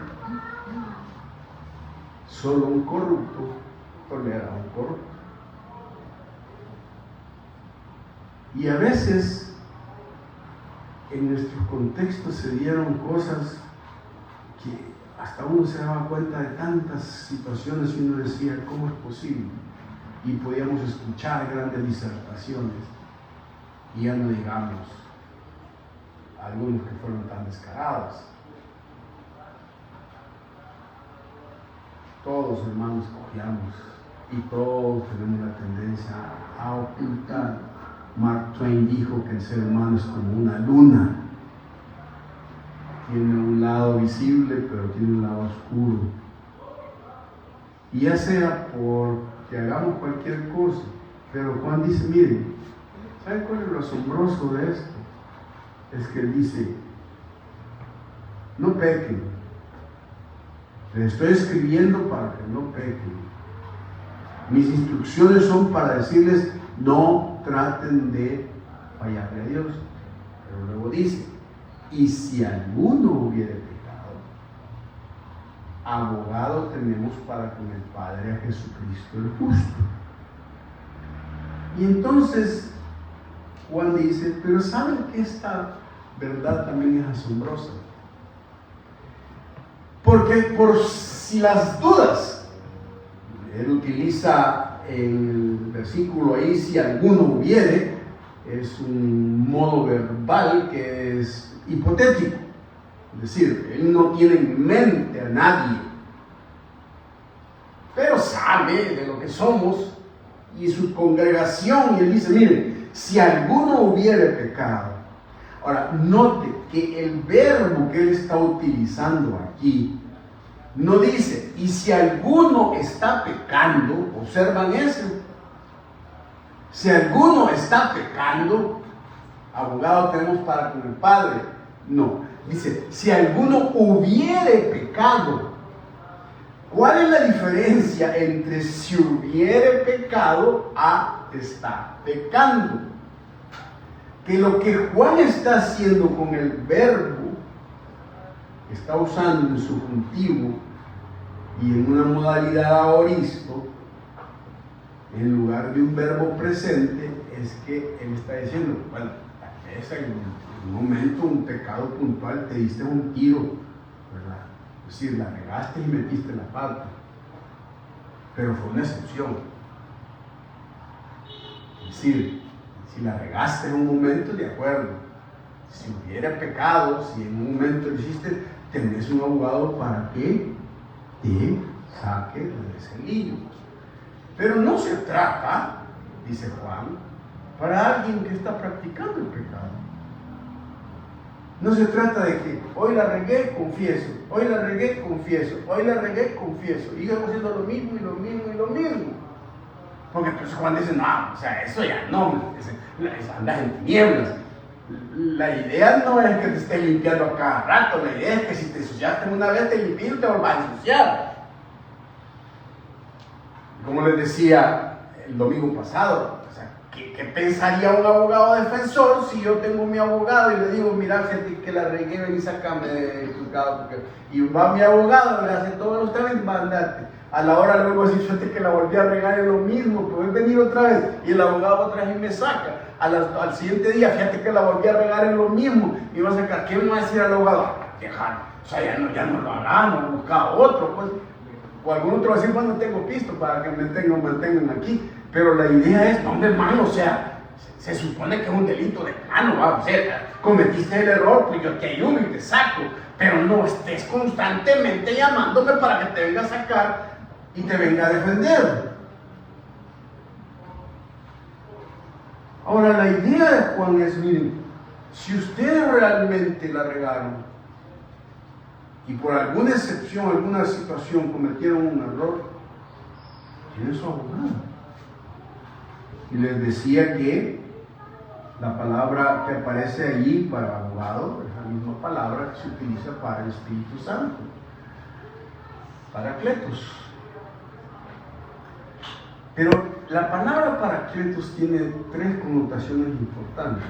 solo un corrupto tolera a un corrupto. Y a veces en nuestros contextos se dieron cosas que hasta uno se daba cuenta de tantas situaciones y uno decía, ¿cómo es posible? Y podíamos escuchar grandes disertaciones, y ya no digamos algunos que fueron tan descarados. Todos, hermanos, cojeamos y todos tenemos la tendencia a ocultar. Mark Twain dijo que el ser humano es como una luna. Tiene un lado visible, pero tiene un lado oscuro. Y ya sea porque hagamos cualquier cosa, pero Juan dice, miren, ¿saben cuál es lo asombroso de esto? Es que él dice, no pequen. Les estoy escribiendo para que no pequen. Mis instrucciones son para decirles, no traten de fallarle a Dios. Pero luego dice, y si alguno hubiere pecado, abogado tenemos para con el Padre a Jesucristo el justo. Y entonces Juan dice, pero ¿saben que esta verdad también es asombrosa? Porque por si las dudas, él utiliza en el versículo ahí, si alguno hubiere, es un modo verbal que es hipotético. Es decir, él no tiene en mente a nadie, pero sabe de lo que somos y su congregación, y él dice, miren, si alguno hubiere pecado. Ahora, note que el verbo que él está utilizando aquí no dice, y si alguno está pecando, observan eso. Si alguno está pecando, abogado tenemos para con el Padre. No, dice, si alguno hubiere pecado. ¿Cuál es la diferencia entre si hubiere pecado a está pecando? Que lo que Juan está haciendo con el verbo, está usando en subjuntivo y en una modalidad aoristo, en lugar de un verbo presente, es que él está diciendo, bueno, es en un momento, un pecado puntual, te diste un tiro, ¿verdad? Es decir, la regaste y metiste la pata, pero fue una excepción. Es decir, si la regaste en un momento, de acuerdo. Si hubiera pecado, si en un momento lo hiciste, tenés un abogado para que te saque de ese lío. Pero no se trata, dice Juan, para alguien que está practicando el pecado. No se trata de que hoy la regué, confieso, hoy la regué, confieso, hoy la regué, confieso, y yo haciendo lo mismo y lo mismo y lo mismo. Porque pues Juan dice, no, o sea, eso ya no, andas en tinieblas. La idea no es que te estés limpiando a cada rato, la idea es que si te ensuciaste una vez, te limpias y te vas a ensuciar. Como les decía el domingo pasado, o sea, ¿qué pensaría un abogado defensor si yo tengo mi abogado y le digo, mira, gente, que la regué, ven y sácame del juzgado? Y va mi abogado, le hace todos los trámites, va a andarte. A la hora luego decir, fíjate que la volví a regar en lo mismo, puedes venir otra vez. Y el abogado otra vez y me saca. Al siguiente día, fíjate que la volví a regar en lo mismo. Y va a sacar, ¿qué me va a decir al abogado? Dejar, o sea, ya no lo hagamos, busca otro, pues. O algún otro va a decir, bueno, tengo pisto para que me mantengan aquí. Pero la idea es, no, hombre, hermano, o sea, se supone que es un delito de plano, ¿va? O sea, cometiste el error, pues yo te ayudo y te saco. Pero no estés constantemente llamándome para que te venga a sacar y te venga a defender. Ahora, la idea de Juan es, miren, si ustedes realmente la regaron y por alguna excepción, alguna situación cometieron un error, tienen su abogado. Y les decía que La palabra que aparece allí para abogado es la misma palabra que se utiliza para el Espíritu Santo, Paracletos. Pero la palabra Paracletos tiene tres connotaciones importantes.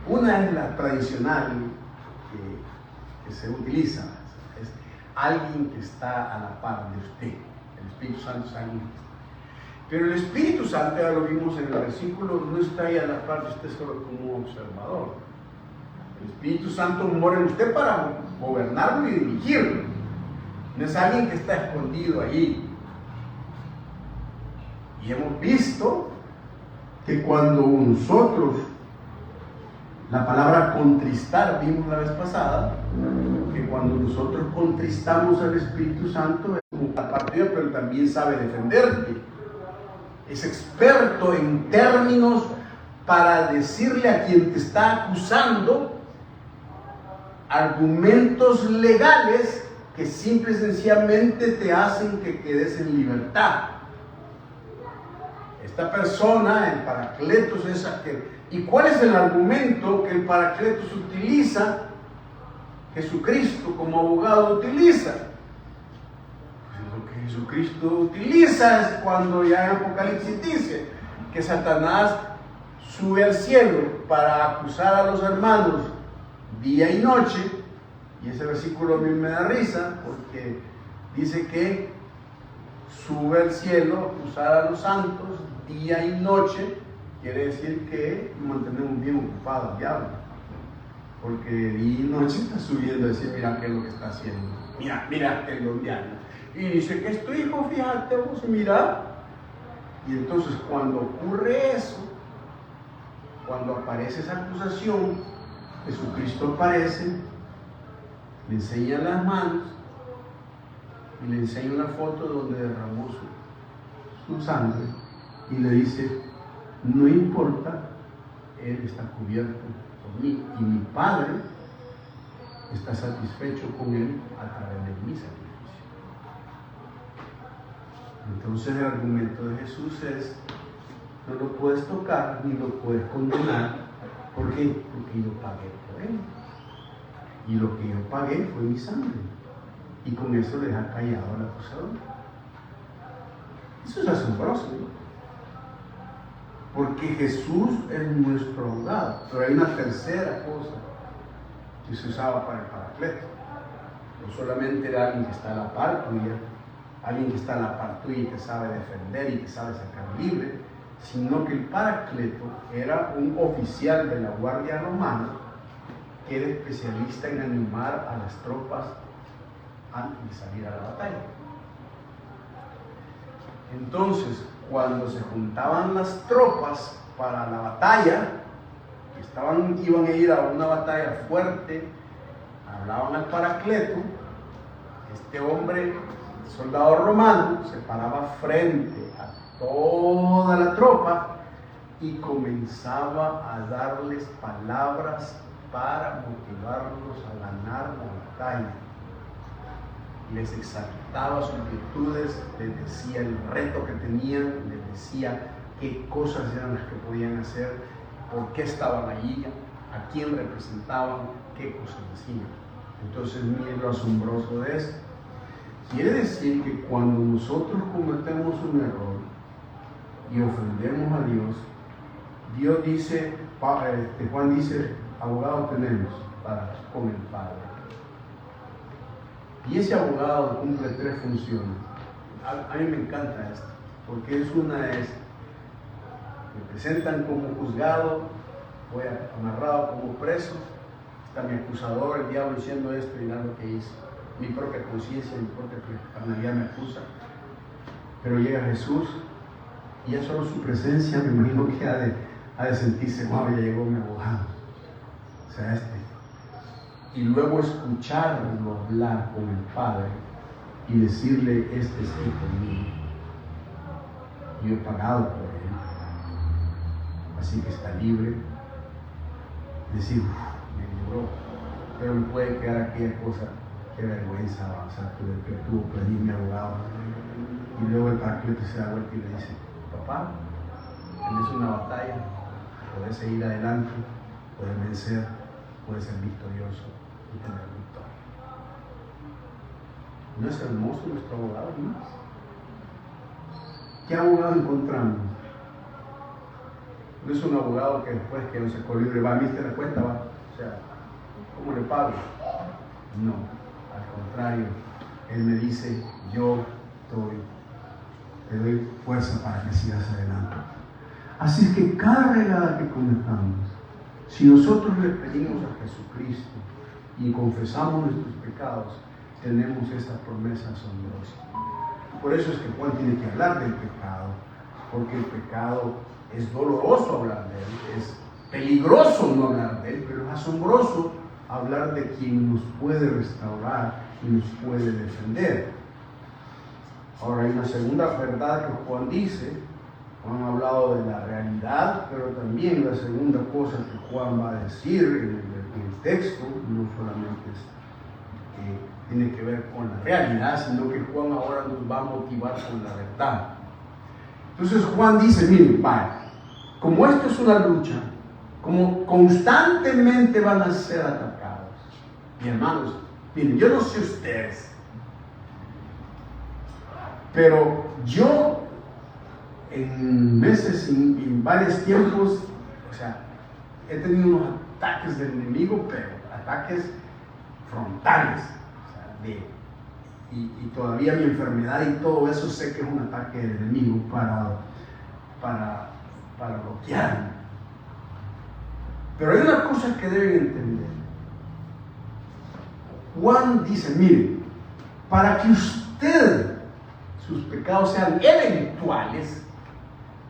Una es la tradicional que se utiliza, es alguien que está a la par de usted. El Espíritu Santo es alguien que está. Pero el Espíritu Santo, ya lo vimos en el versículo, no está ahí a la par de usted solo como observador. El Espíritu Santo mora en usted para gobernarlo y dirigirlo. No es alguien que está escondido allí. Y hemos visto que cuando nosotros, la palabra contristar, vimos la vez pasada, que cuando nosotros contristamos al Espíritu Santo, es un partido, pero también sabe defenderte. Es experto en términos para decirle a quien te está acusando argumentos legales que simple y sencillamente te hacen que quedes en libertad. Esta persona, el Paracletos, es aquel. ¿Y cuál es el argumento que el Paracletos utiliza? Jesucristo como abogado utiliza. Lo que Jesucristo utiliza es cuando ya en Apocalipsis dice que Satanás sube al cielo para acusar a los hermanos día y noche, y ese versículo a mí me da risa porque dice que sube al cielo a acusar a los santos día y noche. Quiere decir que nos mantenemos bien ocupados, diablo, porque día y noche está subiendo a decir, mira qué es lo que está haciendo, mira el dondiano. Y dice que es tu hijo, fíjate vos, mira. Y entonces cuando ocurre eso, cuando aparece esa acusación, Jesucristo aparece, le enseña las manos y le enseña una foto donde derramó su sangre y le dice, no importa, él está cubierto por mí y mi Padre está satisfecho con él a través de mi sacrificio. Entonces el argumento de Jesús es, no lo puedes tocar ni lo puedes condenar. ¿Por qué? Porque yo pagué por él. Y lo que yo pagué fue mi sangre. Y con eso le ha callado al acusador. Eso es asombroso, ¿no? Porque Jesús es nuestro abogado. Pero hay una tercera cosa que se usaba para el Paracleto. No solamente era alguien que está a la par tuya, alguien que está a la par tuya y que sabe defender y que sabe sacar libre, sino que el Paracleto era un oficial de la Guardia Romana que era especialista en animar a las tropas antes de salir a la batalla. Entonces, cuando se juntaban las tropas para la batalla, iban a ir a una batalla fuerte, hablaban al Paracleto, este hombre, soldado romano, se paraba frente a toda la tropa y comenzaba a darles palabras para motivarlos a ganar la batalla. Les exaltaba sus virtudes, les decía el reto que tenían, les decía qué cosas eran las que podían hacer, por qué estaban allí, a quién representaban, qué cosas decían. Entonces, miren lo asombroso de esto. Quiere decir que cuando nosotros cometemos un error y ofendemos a Dios, Dios dice, Juan dice, abogado tenemos con el Padre. Y ese abogado cumple tres funciones. A mí me encanta esto, porque me presentan como juzgado, voy amarrado como preso, está mi acusador, el diablo, diciendo esto y nada lo que hice. Mi propia conciencia, mi propia carnalidad me acusa. Pero llega Jesús y ya solo su presencia, me imagino que ha de sentirse, wow, ya llegó mi abogado. O sea, y luego escucharlo hablar con el Padre y decirle, este es hijo mío, yo he pagado por él, así que está libre. Decir, me libró, pero me puede quedar aquella cosa, qué vergüenza, o sea, que tuvo que pedir mi abogado. Y luego el Paracleto se da vuelta y le dice, papá, tenés una batalla, puedes seguir adelante, puedes vencer, puedes ser victorioso y tener victoria. ¿No es hermoso nuestro abogado, hermanos? ¿Qué abogado encontramos? No es un abogado que después que no se libre va a mí te la cuenta, va. O sea, ¿cómo le pago? No, al contrario, él me dice, yo te doy fuerza para que sigas adelante. Así es que cada regada que cometamos, si nosotros le pedimos a Jesucristo y confesamos nuestros pecados, tenemos esta promesa asombrosa. Por eso es que Juan tiene que hablar del pecado, porque el pecado es doloroso hablar de él, es peligroso no hablar de él, pero es asombroso hablar de quien nos puede restaurar y nos puede defender. Ahora hay una segunda verdad que Juan dice. Juan ha hablado de la realidad, pero también la segunda cosa que Juan va a decir en el texto, no solamente es que tiene que ver con la realidad, sino que Juan ahora nos va a motivar con la verdad. Entonces Juan dice, miren, como esto es una lucha, como constantemente van a ser atacados. Mi hermanos, miren, yo no sé ustedes, pero yo en meses y en varios tiempos, o sea, he tenido unos ataques del enemigo, pero ataques frontales. O sea, y todavía mi enfermedad y todo eso sé que es un ataque del enemigo para bloquearme. Pero hay una cosa que deben entender. Juan dice, mire, para que sus pecados sean eventuales,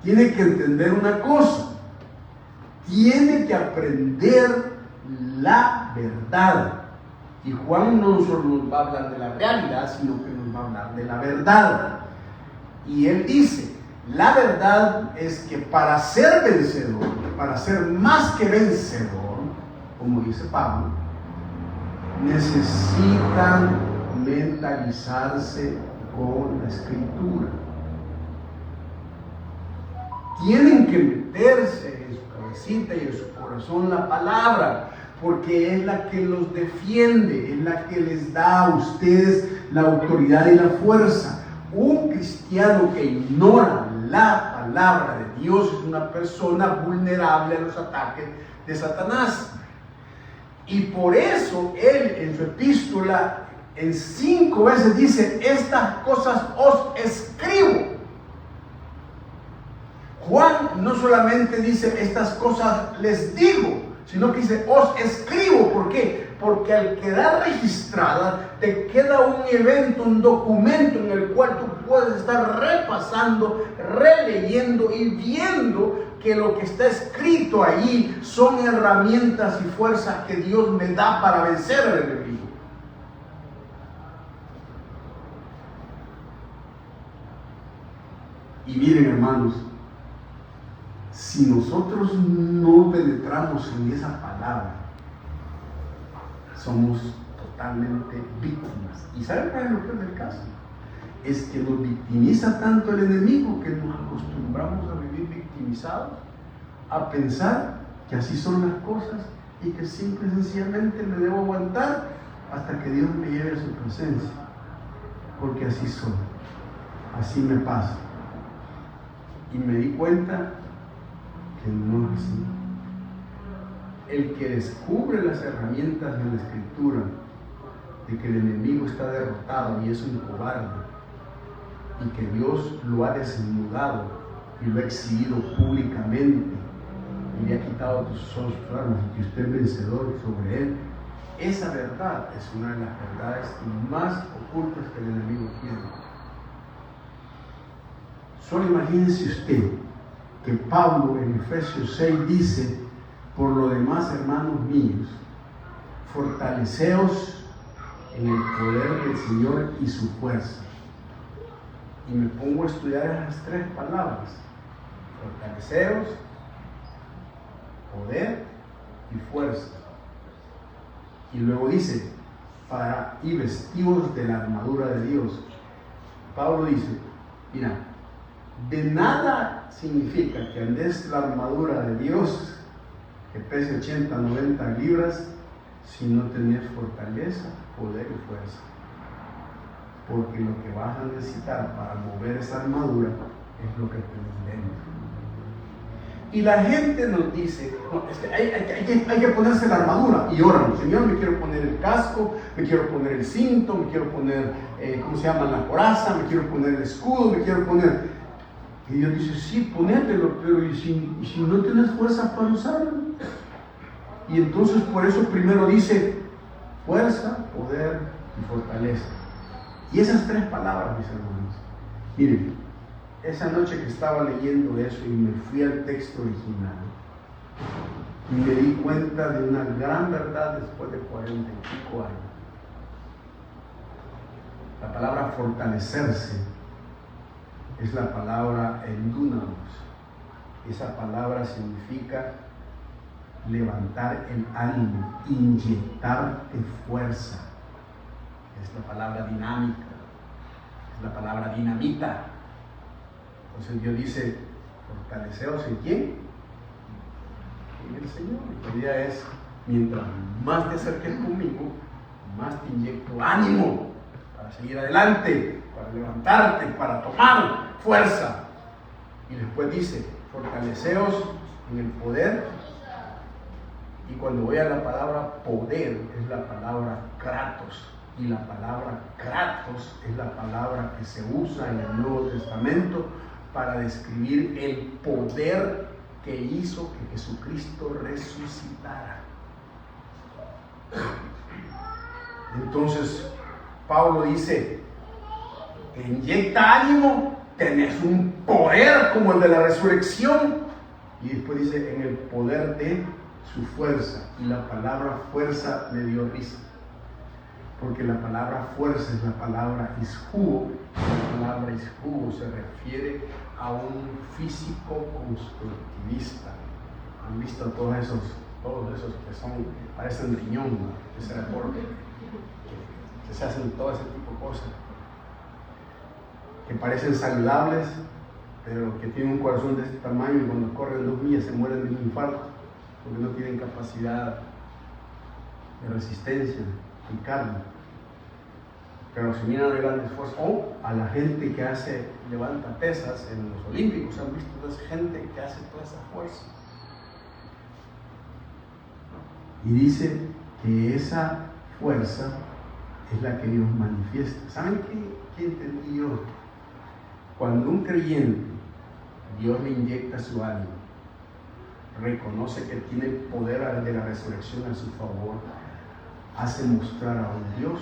tiene que entender una cosa. Tiene que aprender la verdad. Y Juan no solo nos va a hablar de la realidad, sino que nos va a hablar de la verdad. Y él dice, la verdad es que para ser vencedor, para ser más que vencedor, como dice Pablo, necesitan mentalizarse con la Escritura. Tienen que meterse en su cabecita y en su corazón la palabra, porque es la que los defiende, es la que les da a ustedes la autoridad y la fuerza. Un cristiano que ignora la palabra de Dios es una persona vulnerable a los ataques de Satanás. Y por eso él en su epístola en 5 veces dice, estas cosas os escribo. Juan no solamente dice, estas cosas les digo, sino que dice, os escribo. ¿Por qué? Porque al quedar registrada, te queda un evento, un documento en el cual tú puedes estar repasando, releyendo y viendo que lo que está escrito allí son herramientas y fuerzas que Dios me da para vencer al enemigo. Y miren, hermanos, si nosotros no penetramos en esa palabra, somos totalmente víctimas. ¿Y saben cuál es lo que es el caso? Es que nos victimiza tanto el enemigo que nos acostumbramos a vivir victimizados, a pensar que así son las cosas y que simple y sencillamente me debo aguantar hasta que Dios me lleve a su presencia, porque así soy, así me pasa. Y me di cuenta que no es así. El que descubre las herramientas de la Escritura, de que el enemigo está derrotado y es un cobarde, y que Dios lo ha desnudado y lo ha exhibido públicamente, y le ha quitado sus ojos armas, y que usted es vencedor sobre él, esa verdad es una de las verdades más ocultas que el enemigo tiene. Solo imagínense usted que Pablo en Efesios 6 dice, por lo demás, hermanos míos, fortaleceos en el poder del Señor y su fuerza. Y me pongo a estudiar esas 3 palabras: fortaleceos, poder y fuerza. Y luego dice, y vestidos de la armadura de Dios. Pablo dice, mira, De nada significa que andes la armadura de Dios, que pese 80, 90 libras, si no tenés fortaleza, poder y fuerza. Porque lo que vas a necesitar para mover esa armadura es lo que tenés dentro. Y la gente nos dice, no, hay que ponerse la armadura. Y oran, Señor, me quiero poner el casco, me quiero poner el cinto, me quiero poner, la coraza, me quiero poner el escudo, me quiero poner... Y Dios dice, sí, ponételo, pero ¿y si no tienes fuerza para usarlo? Y entonces por eso primero dice, fuerza, poder y fortaleza. Y esas tres palabras, mis hermanos, miren, esa noche que estaba leyendo eso y me fui al texto original, y me di cuenta de una gran verdad después de 45 años. La palabra fortalecerse es la palabra endunamos. Esa palabra significa levantar el ánimo, inyectarte fuerza. Es la palabra dinámica, es la palabra dinamita. Entonces Dios dice, fortaleceos en quién? En el Señor. La idea es, mientras más te acerques conmigo, más te inyecto ánimo para seguir adelante, para levantarte, para tomar fuerza. Y después dice, fortaleceos en el poder. Y cuando voy a la palabra poder, es la palabra kratos. Y la palabra kratos es la palabra que se usa en el Nuevo Testamento para describir el poder que hizo que Jesucristo resucitara. Entonces, Pablo dice, te inyecta ánimo, tenés un poder como el de la resurrección. Y después dice, en el poder de su fuerza. Y la palabra fuerza me dio risa, porque la palabra fuerza es la palabra isjuo. La palabra isjuo se refiere a un físico constructivista. Han visto todos esos que parecen riñón, ¿no? Que se reportan, que se hacen todo ese tipo de cosas, que parecen saludables, pero que tienen un corazón de este tamaño y cuando corren 2 millas se mueren de un infarto, porque no tienen capacidad de resistencia y carne. Pero si miran el gran esfuerzo, o a la gente que levanta pesas en los olímpicos, han visto toda esa gente que hace toda esa fuerza. Y dice que esa fuerza es la que Dios manifiesta. ¿Saben qué entendí yo? Cuando un creyente, Dios le inyecta su ánimo, reconoce que tiene el poder de la resurrección a su favor, hace mostrar a un Dios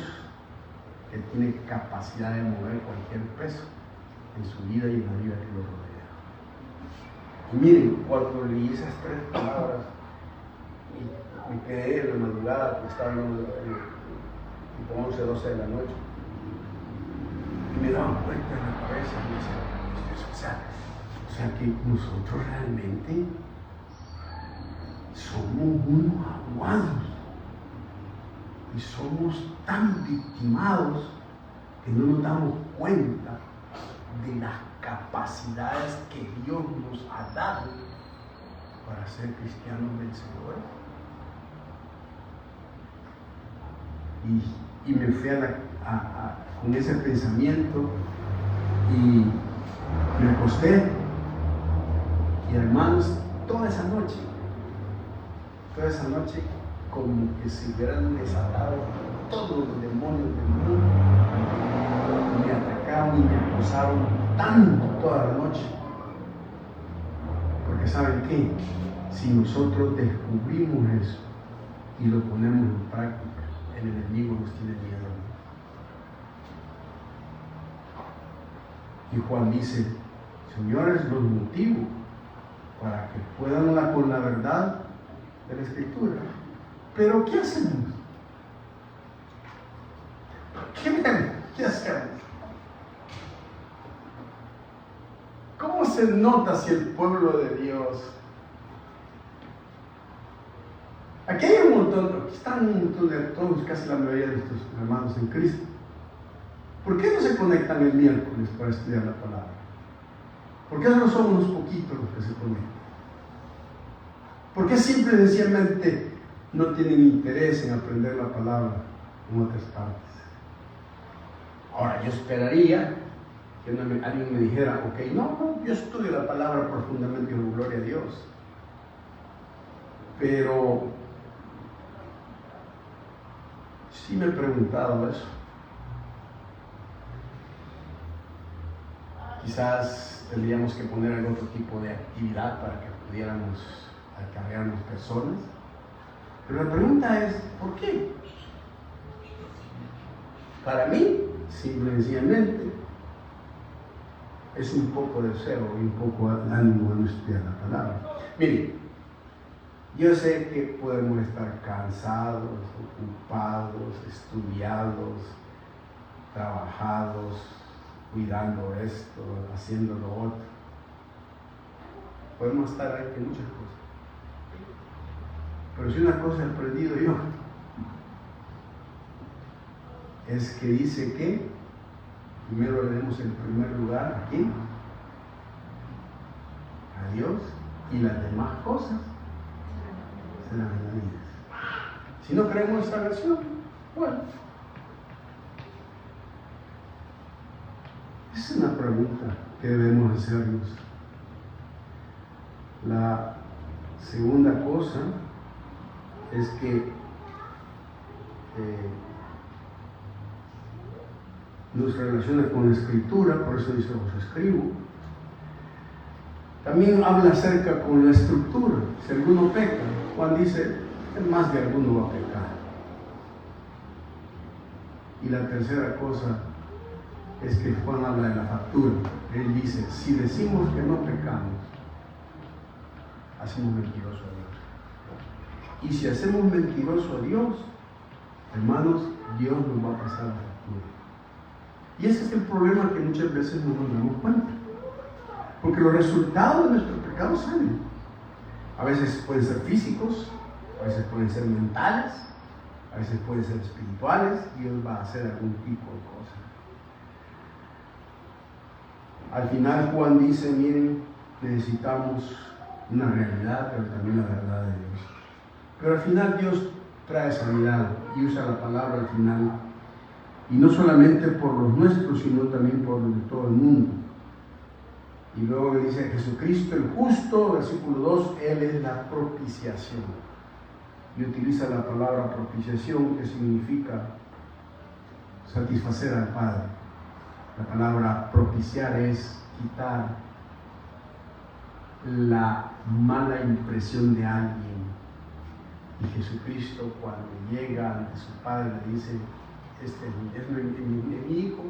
que tiene capacidad de mover cualquier peso en su vida y en la vida que lo rodea. Y miren, cuando leí esas 3 palabras, y me quedé en la madrugada, porque estaba tipo 11, 12 de la noche, y me daban vueltas en la cabeza y me decía, o sea que nosotros realmente somos unos aguados y somos tan victimados que no nos damos cuenta de las capacidades que Dios nos ha dado para ser cristianos vencedores. Y me fui con ese pensamiento y me acosté, y hermanos, toda esa noche como que se hubieran desatado todos los demonios del mundo, me atacaron y me acosaron tanto toda la noche. Porque ¿saben qué? Si nosotros descubrimos eso y lo ponemos en práctica, el enemigo nos tiene miedo. Y Juan dice, señores, los motivo para que puedan con la verdad de la Escritura. Pero ¿qué hacemos? ¿Qué hacemos? ¿Cómo se nota si el pueblo de Dios? Aquí hay un montón, aquí están un montón de todos, casi la mayoría de nuestros hermanos en Cristo. ¿Por qué no se conectan el miércoles para estudiar la palabra? ¿Por qué solo son unos poquitos los que se conectan? ¿Por qué simple y sencillamente no tienen interés en aprender la palabra en otras partes? Ahora, yo esperaría que alguien me dijera, ok, no, yo estudio la palabra profundamente, y gloria a Dios. Pero sí me he preguntado eso. Quizás tendríamos que poner algún otro tipo de actividad para que pudiéramos acarrearnos personas. Pero la pregunta es, ¿por qué? Para mí, simple y sencillamente, es un poco de deseo y un poco de ánimo en estudiar la palabra. Miren, yo sé que podemos estar cansados, ocupados, estudiados, trabajados, cuidando esto, haciendo lo otro. Podemos estar ahí en muchas cosas. Pero si una cosa he aprendido yo, es que dice que primero le demos en primer lugar a quién, a Dios, y las demás cosas serán añadidas. Si no creemos esta versión, bueno, esa es una pregunta que debemos hacernos. La segunda cosa es que nos relaciona con la escritura, por eso dice os escribo. También habla acerca con la estructura. Si alguno peca, Juan dice, más de alguno va a pecar. Y la tercera cosa es que Juan habla de la factura. Él dice, si decimos que no pecamos, hacemos mentiroso a Dios. Y si hacemos mentiroso a Dios, hermanos, Dios nos va a pasar la factura. Y ese es el problema que muchas veces no nos damos cuenta. Porque los resultados de nuestros pecados salen. A veces pueden ser físicos, a veces pueden ser mentales, a veces pueden ser espirituales. Dios va a hacer algún tipo de cosa. Al final Juan dice, miren, necesitamos una realidad, pero también la verdad de Dios. Pero al final Dios trae sanidad y usa la palabra al final. Y no solamente por los nuestros, sino también por los de todo el mundo. Y luego le dice a Jesucristo el justo, versículo 2, Él es la propiciación. Y utiliza la palabra propiciación, que significa satisfacer al Padre. La palabra propiciar es quitar la mala impresión de alguien. Y Jesucristo, cuando llega ante su Padre, le dice, este es mi hijo,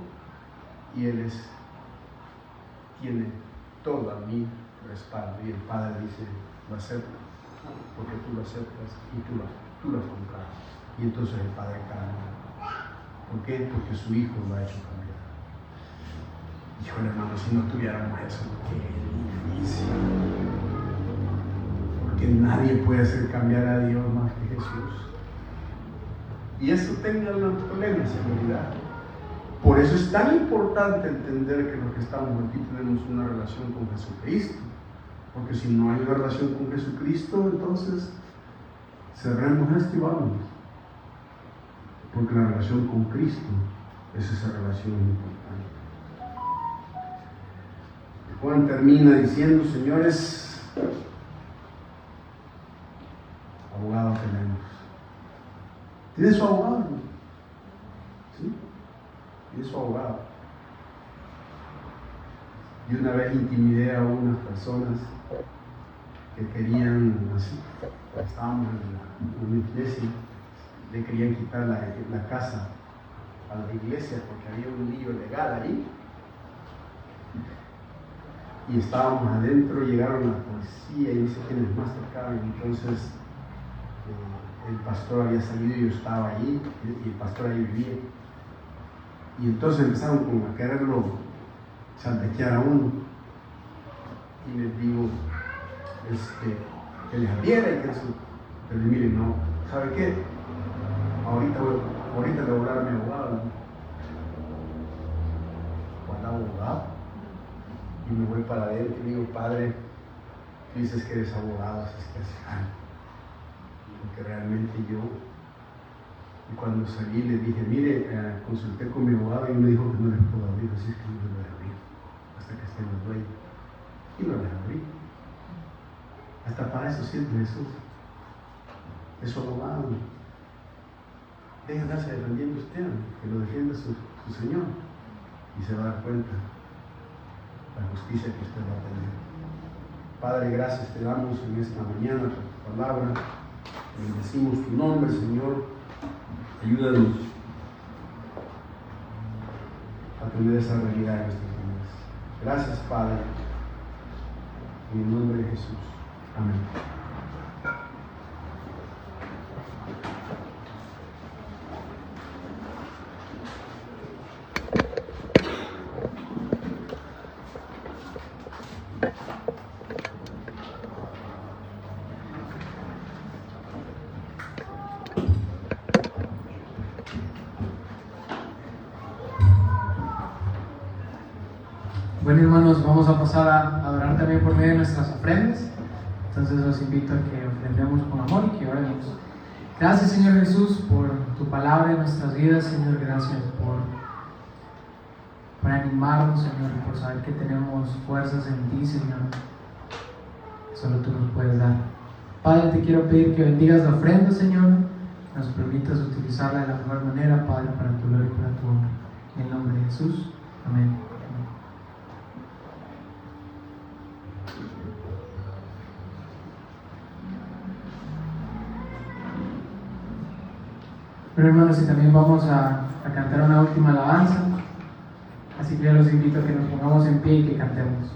y él tiene todo a mi respaldo. Y el Padre dice, lo acepto, porque tú lo aceptas y tú lo has comprado. Y entonces el Padre cambia. ¿Por qué? Porque su hijo lo ha hecho cambiar. Híjole, hermano, si no tuviéramos eso, qué difícil. Porque nadie puede hacer cambiar a Dios más que Jesús. Y eso tenga la plena seguridad. Por eso es tan importante entender que los que estamos aquí tenemos una relación con Jesucristo. Porque si no hay una relación con Jesucristo, entonces cerremos esto y vámonos. Porque la relación con Cristo es esa relación importante. Juan termina diciendo, señores, abogado tenemos. ¿Tiene su abogado? ¿Sí? Tiene su abogado. Y una vez intimidé a unas personas que querían, así, estábamos en una iglesia, le querían quitar la casa a la iglesia porque había un lío legal ahí. Y estábamos adentro, llegaron la policía y dice quiénes más tocaban. Entonces el pastor había salido y yo estaba allí, y el pastor ahí vivía. Y entonces empezaron como a quererlo chantajear a uno. Y les digo que les abriera y que eso. Pero miren, no, ¿sabe qué? Ahorita le voy a hablar a mi abogado. ¿Cuál abogado? y me voy para adentro y digo, Padre, dices que eres abogado, así es que haces algo. Porque realmente yo, y cuando salí le dije, mire, consulté con mi abogado y me dijo que no les puedo abrir, así es que no les voy a abrir hasta que estén los dueños. Y no les abrí. Hasta para eso sirve Jesús. Es su abogado. Deja de estarse defendiendo usted, que lo defienda su Señor. Y se va a dar cuenta la justicia que usted va a tener. Padre, gracias te damos en esta mañana por tu palabra. Bendecimos tu nombre, Señor. Ayúdanos a tener esa realidad en nuestras vidas. Gracias, Padre. En el nombre de Jesús. Amén. Bueno, hermanos, vamos a pasar a orar también por medio de nuestras ofrendas. Entonces los invito a que ofrendemos con amor y que oremos. Gracias, Señor Jesús, por tu palabra en nuestras vidas, Señor. Gracias por animarnos, Señor, y por saber que tenemos fuerzas en ti, Señor. Solo tú nos puedes dar. Padre, te quiero pedir que bendigas la ofrenda, Señor. Nos permitas utilizarla de la mejor manera, Padre, para tu gloria y para tu honra. En el nombre de Jesús. Amén. Bueno, hermanos, y también vamos a cantar una última alabanza, así que yo los invito a que nos pongamos en pie y que cantemos.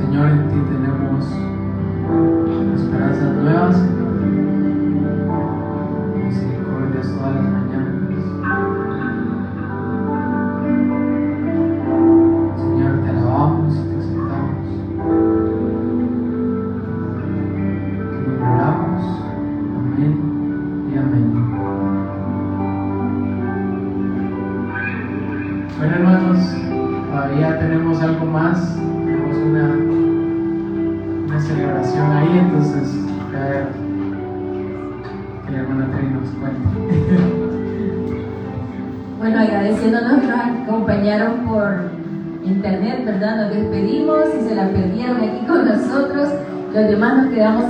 Señor, en ti tenemos esperanzas nuevas, misericordias todas las mañanas. Señor, te alabamos y te exaltamos. Te nombramos. Amén y amén. Bueno, hermanos, todavía tenemos algo más. Tenemos una celebración ahí, entonces a ver que la hermana Terry nos cuente. Bueno, agradeciéndonos que nos acompañaron por internet, ¿verdad? Nos despedimos y se la perdieron aquí con nosotros. Los demás nos quedamos